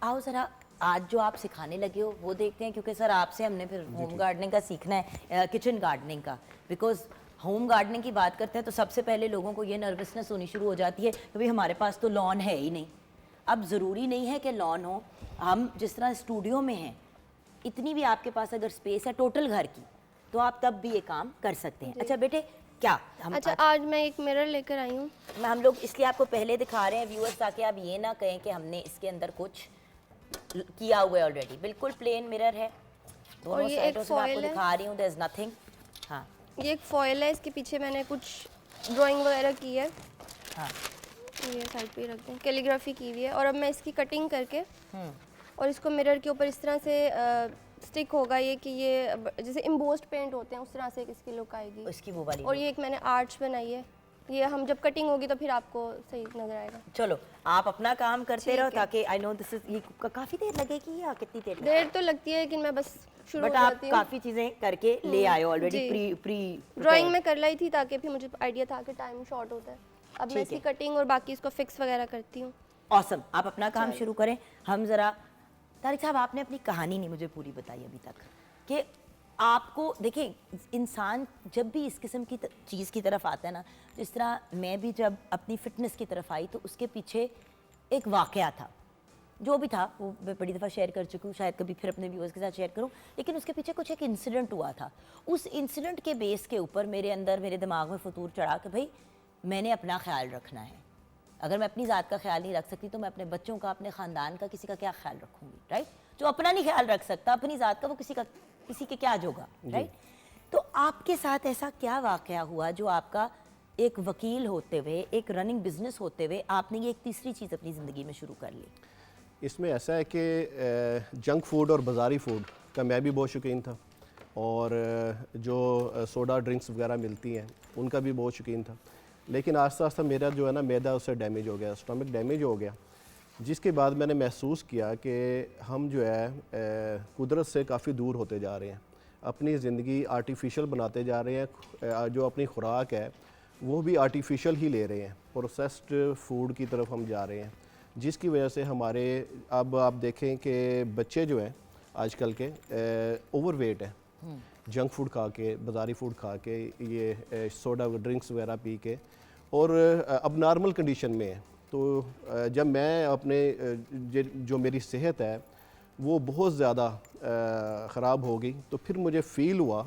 आओ ज़रा आज जो आप सिखाने लगे हो वो देखते हैं, क्योंकि सर आपसे हमने फिर होम गार्डनिंग का सीखना है, किचन गार्डनिंग का, बिकॉज होम गार्डनिंग की बात करते हैं तो सबसे पहले लोगों को ये नर्वसनेस होनी शुरू हो जाती है कि भाई हमारे पास तो लॉन है ही नहीं। अब ज़रूरी नहीं है कि लॉन हो, हम जिस तरह स्टूडियो में हैं इतनी भी आपके पास अगर स्पेस है टोटल घर की, तो आप तब भी ये काम कर सकते हैं। अच्छा बेटे, क्या हम अच्छा, आज मैं एक मिरर लेकर आई हूँ। हम लोग इसलिए आपको पहले दिखा रहे हैं व्यूअर्स, ताकि आप ये ना कहें कि हमने इसके अंदर कुछ किया हुआ है ऑलरेडी। बिल्कुल प्लेन मिरर है, दोनों ये एक साइडों से मैं आपको foil है। दिखा रही हूँ, देयर इज नथिंग। हाँ ये एक फॉयल है, इसके पीछे मैंने कुछ ड्राइंग वगैरह की है, हाँ ये साइड पे रख दें, कैलीग्राफी की हुई है। और अब मैं इसकी कटिंग करके और इसको मिरर के ऊपर इस तरह से स्टिक होगा ये, कि ये जैसे इम्बोस्ड पेंट होते हैं उस तरह से इसकी लुक आएगी। उसकी वो वाली। और ये एक मैंने आर्च बनाई है, ये हम जब कटिंग होगी तो फिर आपको सही नजर आएगा। चलो आप अपना काम करते ठीक रहो है। ताकि आई नो दिस इज, ये काफ़ी देर लगेगी या कितनी देर देर तो लगती है, लेकिन मैं बस शुरू हो बट आप जाती हूँ। काफ़ी चीज़ें करके ले आए हो ऑलरेडी, जी। प्री प्री ड्राइंग में कर लाई थी ताकि फिर मुझे आइडिया था कि टाइम शॉर्ट होता है। अब मैं ठीक इसकी है। कटिंग और बाकी इसको फिक्स वगैरह करती हूँ। ऑसम। आप अपना काम शुरू करें। हम ज़रा तारिक साहब, आपने अपनी कहानी नहीं मुझे पूरी बताई अभी तक, कि आपको देखें इंसान जब भी इस किस्म की चीज़ की तरफ आता है ना, जिस तरह मैं भी जब अपनी फ़िटनेस की तरफ आई तो उसके पीछे एक वाक़या था, जो भी था वो मैं बड़ी दफ़ा शेयर कर चुकी हूँ, शायद कभी फिर अपने व्यूअर्स के साथ शेयर करूँ। लेकिन उसके पीछे कुछ एक इंसिडेंट हुआ था, उस इंसिडेंट के बेस के ऊपर मेरे अंदर, मेरे दिमाग में फतूर चढ़ा कि भाई मैंने अपना ख्याल रखना है। अगर मैं अपनी ज़ात का ख्याल नहीं रख सकती तो मैं अपने बच्चों का, अपने ख़ानदान का, किसी का क्या ख्याल रखूँगी, राइट? जो अपना नहीं ख्याल रख सकता अपनी ज़ात का, वो किसी के क्या जोगा, राइट? तो आपके साथ ऐसा क्या वाक़या हुआ जो आपका एक वकील होते हुए, एक रनिंग बिजनेस होते हुए, आपने ये एक तीसरी चीज़ अपनी ज़िंदगी में शुरू कर ली? इसमें ऐसा है कि जंक फूड और बाज़ारी फूड का मैं भी बहुत शौकीन था, और जो सोडा ड्रिंक्स वगैरह मिलती हैं उनका भी बहुत शौकीन था। लेकिन आस्ता आस्ता मेरा जो है ना मैदा उससे डैमेज हो गया, स्टमक डैमेज हो गया, जिसके बाद मैंने महसूस किया कि हम जो है कुदरत से काफ़ी दूर होते जा रहे हैं, अपनी ज़िंदगी आर्टिफिशियल बनाते जा रहे हैं, जो अपनी खुराक है वो भी आर्टिफिशियल ही ले रहे हैं, प्रोसेस्ड फूड की तरफ हम जा रहे हैं, जिसकी वजह से हमारे, अब आप देखें कि बच्चे जो हैं आजकल के ओवरवेट हैं, जंक फूड खा के, बाज़ारी फूड खा के, ये सोडा ड्रिंक्स वगैरह पी के, और अब नॉर्मल कंडीशन में है। तो जब मैं अपने जो मेरी सेहत है वो बहुत ज़्यादा ख़राब हो गई, तो फिर मुझे फ़ील हुआ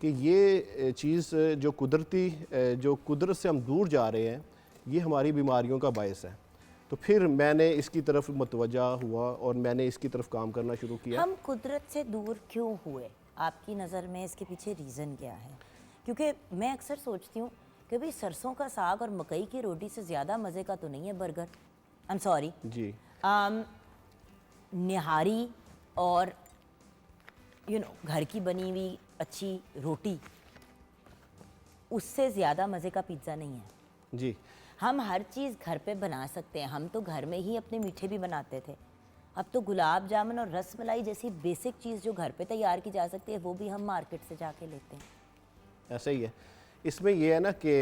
कि ये चीज़ जो कुदरत से हम दूर जा रहे हैं, ये हमारी बीमारियों का बायस है। तो फिर मैंने इसकी तरफ मुतवज्जा हुआ और मैंने इसकी तरफ काम करना शुरू किया। हम कुदरत से दूर क्यों हुए आपकी नज़र में? इसके पीछे रीज़न क्या है? क्योंकि मैं अक्सर सोचती हूँ कि भाई सरसों का साग और मकई की रोटी से ज़्यादा मज़े का तो नहीं है बर्गर। आई एम सॉरी जी, निहारी और घर की बनी हुई अच्छी रोटी, उससे ज़्यादा मज़े का पिज़्ज़ा नहीं है। जी हम हर चीज़ घर पे बना सकते हैं। हम तो घर में ही अपने मीठे भी बनाते थे। अब तो गुलाब जामुन और रस मलाई जैसी बेसिक चीज़ जो घर पे तैयार की जा सकती है वो भी हम मार्केट से जाके लेते हैं। ऐसा ही है। इसमें ये है ना कि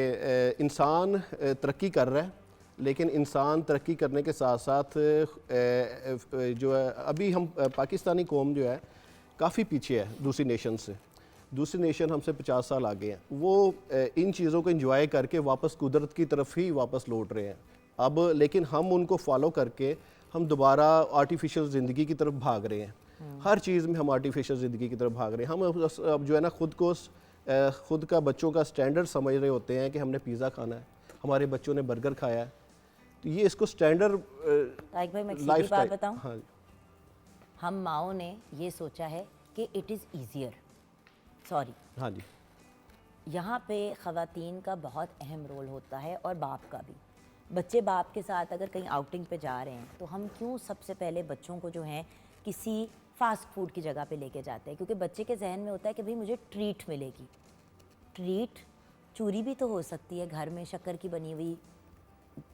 इंसान तरक्की कर रहा है, लेकिन इंसान तरक्की करने के साथ साथ जो है अभी हम पाकिस्तानी कौम जो है काफ़ी पीछे है दूसरी नेशन से। दूसरी नेशन हमसे 50 साल आगे हैं। वो इन चीज़ों को एंजॉय करके वापस कुदरत की तरफ ही वापस लौट रहे हैं अब, लेकिन हम उनको फॉलो करके हम दोबारा आर्टिफिशियल ज़िंदगी की तरफ भाग रहे हैं। हर चीज़ में हम आर्टिफिशियल ज़िंदगी की तरफ भाग रहे हैं। हम अब जो है ना खुद का बच्चों का स्टैंडर्ड समझ रहे होते हैं कि हमने पिज़्ज़ा खाना है, हमारे बच्चों ने बर्गर खाया है, तो ये इसको स्टैंडर्ड तारिक भाई मैं एक सीधी बात बताऊं, हाँ हम माओ ने ये सोचा है कि इट इज़ ईजियर, सॉरी, हाँ जी, यहाँ पे ख़वातीन का बहुत अहम रोल होता है और बाप का भी। बच्चे बाप के साथ अगर कहीं आउटिंग पे जा रहे हैं तो हम क्यों सबसे पहले बच्चों को जो है किसी फ़ास्ट फूड की जगह पे लेके जाते हैं, क्योंकि बच्चे के जहन में होता है कि भाई मुझे ट्रीट मिलेगी। ट्रीट चूरी भी तो हो सकती है, घर में शक्कर की बनी हुई,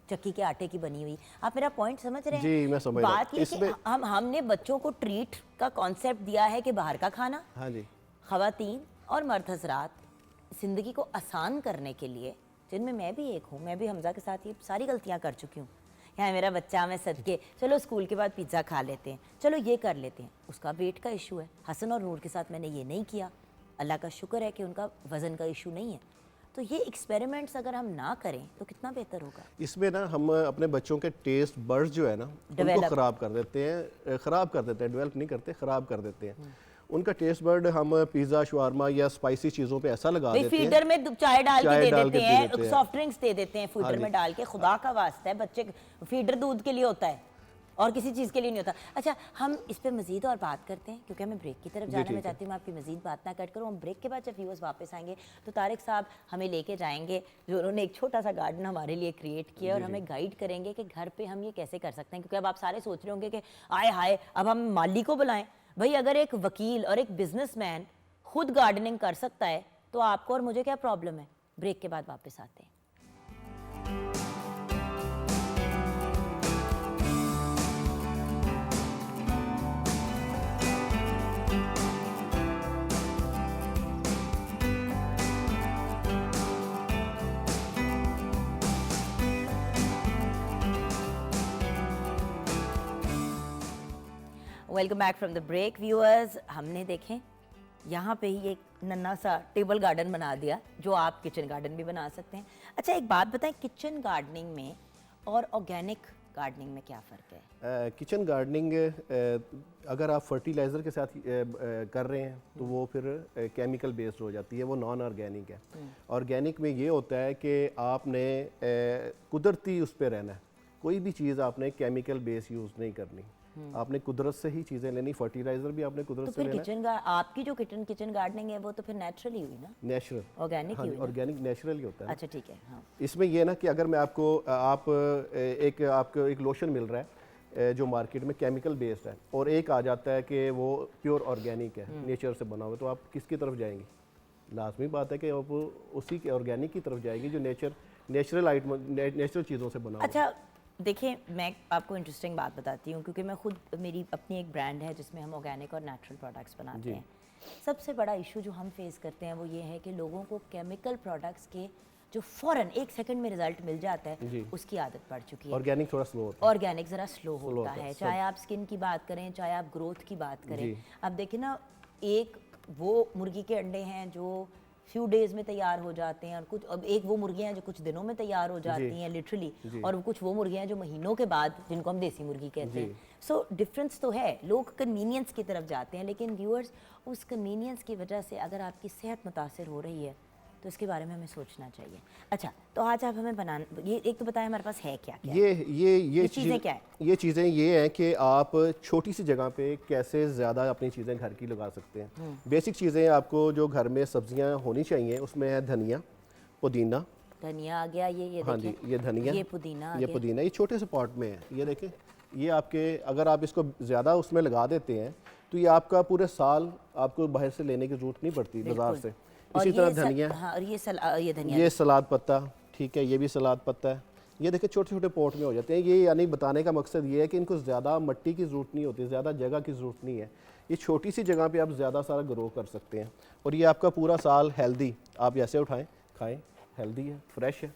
चक्की के आटे की बनी हुई। आप मेरा पॉइंट समझ रहे हैं? जी मैं समझ रहा हूँ। बात ये कि हमने बच्चों को ट्रीट का कॉन्सेप्ट दिया है कि बाहर का खाना। हाँ जी, ख़वातीन और मर्द हज़रात ज़िंदगी को आसान करने के लिए, जिनमें मैं भी एक हूँ, मैं भी हमज़ा के साथ ये सारी गलतियाँ कर चुकी हूँ। यहाँ मेरा बच्चा, मैं सदके, चलो स्कूल के बाद पिज़्ज़ा खा लेते हैं, चलो ये कर लेते हैं, उसका वेट का इशू है। हसन और नूर के साथ मैंने ये नहीं किया, अल्लाह का शुक्र है कि उनका वज़न का इशू नहीं है। तो ये एक्सपेरिमेंट्स अगर हम ना करें तो कितना बेहतर होगा। इसमें ना हम अपने बच्चों के टेस्ट बर्ड्स जो है ना उनको ख़राब कर देते हैं, डेवलप नहीं करते, ख़राब कर देते हैं। उनका टेस्ट बर्ड हम पिज़्ज़ा, शवारमा या स्पाइसी चीज़ों पे ऐसा लगा देते हैं, फीडर में चाय डाल के दे देते हैं, सॉफ्ट ड्रिंक्स दे देते हैं फीडर हाँ में डाल के। खुदा का वास्ता है, बच्चे फीडर दूध के लिए होता है और किसी चीज़ के लिए नहीं होता। अच्छा, हम इस पे मज़ीद और बात करते हैं क्योंकि हमें ब्रेक की तरफ जाना। मैं चाहती हूँ मैं आपकी मज़ीद बात ना कट करूँ। हम ब्रेक के बाद जब व्यूअर्स वापस आएंगे तो तारिक साहब हमें लेके जाएंगे, जो उन्होंने एक छोटा सा गार्डन हमारे लिए क्रिएट किया, और हमें गाइड करेंगे कि घर पे हम ये कैसे कर सकते हैं। क्योंकि अब आप सारे सोच रहे होंगे कि आए हाय अब हम माली को बुलाएं। भाई अगर एक वकील और एक बिजनेसमैन खुद गार्डनिंग कर सकता है तो आपको और मुझे क्या प्रॉब्लम है। ब्रेक के बाद वापस आते हैं। Welcome back from the break viewers. हमने देखें यहाँ पे ही एक नन्हा सा टेबल गार्डन बना दिया जो आप किचन गार्डन भी बना सकते हैं। अच्छा एक बात बताएं, किचन गार्डनिंग में और ऑर्गेनिक गार्डनिंग में क्या फ़र्क है? किचन गार्डनिंग अगर आप फर्टिलाइज़र के साथ कर रहे हैं तो वो फिर केमिकल बेस्ड हो जाती है, वो नॉन ऑर्गेनिक है। ऑर्गेनिक में ये होता है कि आपने कुदरती उस पर रहना है, कोई भी चीज़ आपने केमिकल बेस यूज़ नहीं करनी, आपने कुदरत से ही चीज़ें लेनी। फर्टिलाइजर भी आपने कुदरत से लेना। किचन आपकी जो किचन गार्डनिंग है वो तो फिर नेचुरली हुई ना, नेचुरल, ऑर्गेनिक ही हुई ना? ऑर्गेनिक नेचुरल ही होता है। अच्छा ठीक है। हाँ, इसमें ये ना कि अगर मैं आपको आपको एक लोशन मिल रहा है जो मार्केट में केमिकल बेस्ड है, और एक आ जाता है कि वो प्योर ऑर्गेनिक है, नेचर से बना हुआ, तो आप किसकी तरफ जाएंगे? लाजमी बात है कि आप उसी के ऑर्गेनिक की तरफ जाएंगे जो नेचुरल आइटम, नेचुरल चीज़ों से बना हुआ। अच्छा देखिए, मैं आपको इंटरेस्टिंग बात बताती हूँ क्योंकि मैं खुद, मेरी अपनी एक ब्रांड है जिसमें हम ऑर्गेनिक और नेचुरल प्रोडक्ट्स बनाते हैं। सबसे बड़ा इशू जो हम फेस करते हैं वो ये है कि लोगों को केमिकल प्रोडक्ट्स के जो फ़ौरन 1 सेकंड में रिजल्ट मिल जाता है उसकी आदत पड़ चुकी है। ऑर्गेनिक थोड़ा स्लो होता है, ऑर्गेनिक ज़रा स्लो होता है, चाहे आप स्किन की बात करें, चाहे आप ग्रोथ की बात करें। अब देखिए ना, एक वो मुर्गी के अंडे हैं जो फ्यू डेज में तैयार हो जाते हैं, और कुछ अब एक वो मुर्गियाँ हैं जो कुछ दिनों में तैयार हो जाती हैं लिटरली, और कुछ वो मुर्गियाँ हैं जो महीनों के बाद, जिनको हम देसी मुर्गी कहते हैं। सो डिफरेंस तो है, लोग कन्वीनियंस की तरफ जाते हैं, लेकिन व्यूअर्स उस कन्वीनियंस की वजह से अगर आपकी सेहत मुतासर हो रही है तो इसके बारे में हमें सोचना चाहिए। अच्छा तो आज आप हमें बनाना, ये एक तो बताएं हमारे पास है क्या क्या? ये चीज़ें क्या है? ये चीज़ें ये हैं कि आप छोटी सी जगह पे कैसे ज़्यादा अपनी चीज़ें घर की लगा सकते हैं। बेसिक चीज़ें आपको जो घर में सब्जियां होनी चाहिए उसमें है धनिया, पुदीना। धनिया आ गया, ये हाँ जी, ये धनिया, ये पुदीना, ये छोटे से पॉट में है, ये देखें, ये आपके अगर आप इसको ज़्यादा उसमें लगा देते हैं तो ये आपका पूरे साल आपको बाहर से लेने की ज़रूरत नहीं पड़ती बाज़ार से। और इसी तरह ये धनिया, हाँ, और ये धनिया ये सलाद पत्ता, ठीक है, ये भी सलाद पत्ता है। ये देखिए छोटे छोटे पॉट में हो जाते हैं। ये यानी बताने का मकसद ये है कि इनको ज़्यादा मिट्टी की ज़रूरत नहीं होती, ज़्यादा जगह की ज़रूरत नहीं है। ये छोटी सी जगह पे आप ज़्यादा सारा ग्रो कर सकते हैं और ये आपका पूरा साल हेल्दी आप ऐसे उठाएं खाएं, हेल्दी है, फ्रेश है।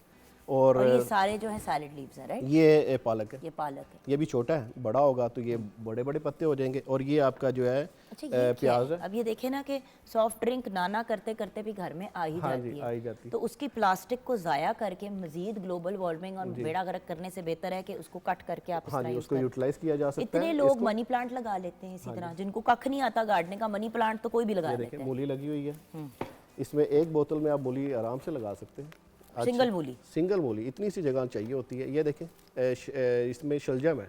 और ये सारे जो है सैलेड लीव्स हैं, राइट? ये पालक है, ये पालक है। ये भी छोटा है, बड़ा होगा तो ये बड़े बड़े पत्ते हो जाएंगे। और ये आपका जो है अच्छा, ये क्या प्याज है। अब ये देखे ना कि सॉफ्ट ड्रिंक नाना करते करते भी घर में आ ही हाँ जाती जी, है। आ ही जाती है। तो उसकी प्लास्टिक को ज़ाया करके मजीद ग्लोबल वार्मिंग और बेड़ा गर्क करने से बेहतर है कि उसको कट करके आप इस हाँ तरह जी, यूज़ उसको करें। यूटिलाइज किया जा सकता है। इतने लोग मनी प्लांट लगा लेते हैं इसी तरह, जिनको कख नहीं आता गार्डनिंग का, मनी प्लांट तो कोई भी लगा ये लेते देखिए हैं। मूली लगी हुई है, इसमें एक बोतल में आप मूली आराम से लगा सकते हैं। सिंगल मूली? सिंगल मूली, इतनी सी जगह चाहिए होती है। ये देखें इसमें शलजम है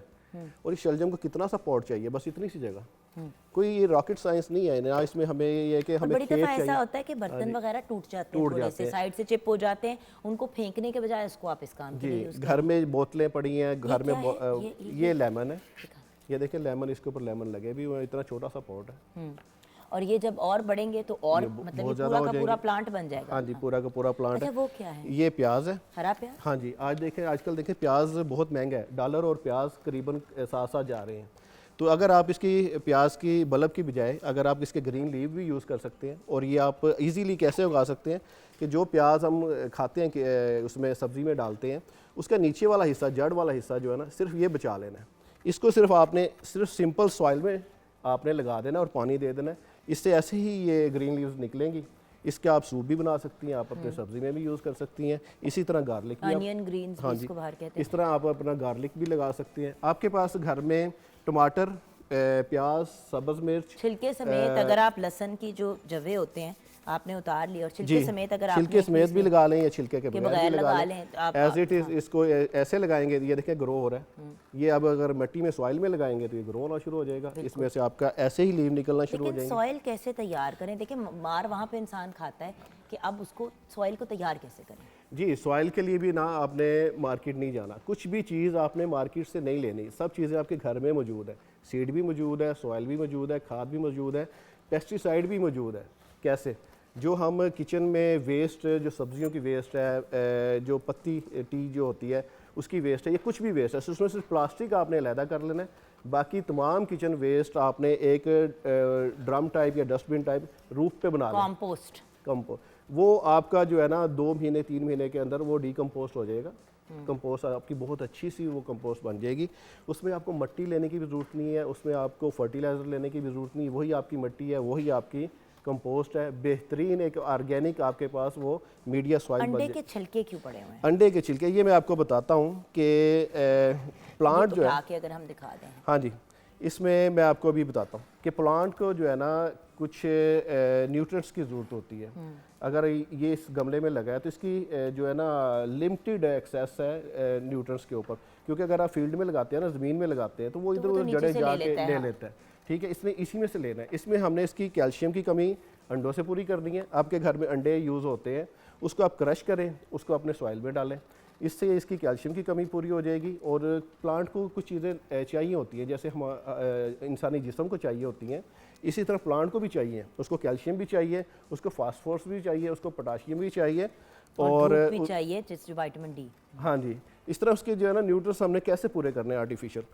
और इस शलजम को कितना सा पॉट चाहिए, बस इतनी सी जगह। कोई ये रॉकेट साइंस नहीं है ना इसमें। हमें ये है कि और हमें बड़ी खेत दफ़ा ऐसा चाहिए। होता है कि बर्तन वगैरह टूट जाते हैं, टूट थोड़े जाते से हैं। साइड से चिप हो जाते हैं, उनको फेंकने के बजाय इसको आप इस काम के लिए यूज़ जी, घर में बोतलें पड़ी हैं, घर में क्या है? ये लेमन है। ये देखें लेमन, इसके ऊपर लेमन लगे भी हुए हैं, इतना छोटा सा पॉट है। और ये जब और बढ़ेंगे तो और मतलब ये बहुत ज़्यादा पूरा हो का पूरा जाएंगे। प्लांट बन जाएगा। हाँ जी, पूरा का पूरा प्लांट अच्छा, है। वो क्या है? ये प्याज है, हरा प्याज? हाँ जी। आज देखें, आजकल देखें प्याज बहुत महंगा है, डॉलर और प्याज करीबन साथ साथ जा रहे हैं। तो अगर आप इसकी प्याज की बल्ब की बजाय अगर आप इसके ग्रीन लीव भी यूज़ कर सकते हैं। और ये आप इजीली कैसे उगा सकते हैं कि जो प्याज हम खाते हैं कि उसमें सब्ज़ी में डालते हैं, उसका नीचे वाला हिस्सा, जड़ वाला हिस्सा जो है ना, सिर्फ ये बचा लेना है। इसको सिर्फ आपने सिर्फ सिंपल सॉइल में आपने लगा देना और पानी दे देना है। इससे ऐसे ही ये ग्रीन लीव्स निकलेंगी। इसके आप सूप भी बना सकती हैं, आप अपने सब्ज़ी में भी यूज़ कर सकती हैं। इसी तरह गार्लिक भी अनियन ग्रीन्स हाँ भी जी, इसको बाहर कहते हैं। इस तरह आप अपना गार्लिक भी लगा सकते हैं। आपके पास घर में टमाटर, प्याज, सब्ज़ मिर्च, छिलके समेत अगर आप लहसुन की जो जवे होते हैं आपने उतार लिए और छिलके जी, समेत अगर छिलके आपने समेत भी लगा लें या छिलके के बगैर बगैर भी लगा लगा लें लें। तो आप एज इट इज़ इसको ऐसे लगाएंगे, ये देखें ग्रो हो रहा है। ये अब अगर मिट्टी में सॉइल में लगाएंगे तो ये ग्रो होना शुरू हो जाएगा। इसमें से आपका ऐसे ही लीव निकलना शुरू हो लेकिन जाएंगे। सॉइल कैसे तैयार करें? देखिए मार वहाँ पे इंसान खाता है कि अब उसको सॉइल को तैयार कैसे करें? जी, सॉइल के लिए भी ना आपने मार्केट नहीं जाना, कुछ भी चीज़ आपने मार्केट से नहीं लेनी, सब चीज़ें आपके घर में मौजूद है। सीड भी मौजूद है, सॉइल भी मौजूद है, खाद भी मौजूद है, पेस्टिसाइड भी मौजूद है। कैसे? जो हम किचन में वेस्ट, जो सब्जियों की वेस्ट है, जो पत्ती टी जो होती है उसकी वेस्ट है, ये कुछ भी वेस्ट है, उसमें सिर्फ प्लास्टिक आपने अलहदा कर लेना है। बाकी तमाम किचन वेस्ट आपने एक ड्रम टाइप या डस्टबिन टाइप रूफ पे बना लेना। कॉम्पोस्ट कंपोस्ट वो आपका जो है ना 2 महीने 3 महीने के अंदर वो डीकम्पोस्ट हो जाएगा। कंपोस्ट आपकी बहुत अच्छी सी वो कंपोस्ट बन जाएगी। उसमें आपको मिट्टी लेने की भी ज़रूरत नहीं है, उसमें आपको फर्टिलाइज़र लेने की भी ज़रूरत नहीं है। वही आपकी मिट्टी है, वही आपकी कंपोस्ट है। बेहतरीन एक ऑर्गेनिक आपके पास वो मीडिया सॉइल बन अंडे जाए। के छिलके क्यों पड़े हुए हैं? अंडे के छिलके, ये मैं आपको बताता हूँ कि प्लांट जो है, उठा के अगर हम दिखा दें। हाँ जी, इसमें मैं आपको अभी बताता हूँ कि प्लांट को जो है ना कुछ न्यूट्रिएंट्स की ज़रूरत होती है। अगर ये इस गमले में लगा है तो इसकी जो है ना लिमिटेड एक्सेस है न्यूट्रिएंट्स के ऊपर, क्योंकि अगर आप फील्ड में लगाते हैं ना, ज़मीन में लगाते हैं तो वो इधर वो तो उधर नीचे जड़े से ले जाके लेता है, ले हाँ। लेता है। ठीक है, इसने इसी में से लेना है। इसमें हमने इसकी कैल्शियम की कमी अंडों से पूरी करनी है। आपके घर में अंडे यूज़ होते हैं, उसको आप क्रश करें, उसको अपने सॉइल में डालें, इससे इसकी कैल्शियम की कमी पूरी हो जाएगी। और प्लांट को कुछ चीज़ें चाहिए होती हैं, जैसे हम इंसानी जिस्म को चाहिए होती हैं, इसी तरह प्लांट को भी चाहिए। उसको कैल्शियम भी चाहिए, उसको फास्फोरस भी चाहिए, उसको पोटाशियम भी चाहिए और धूप भी चाहिए, जैसे विटामिन डी। हाँ जी, इस तरह उसके जो है ना न्यूट्रिएंट्स हमने कैसे पूरे करने हैं आर्टिफिशियल।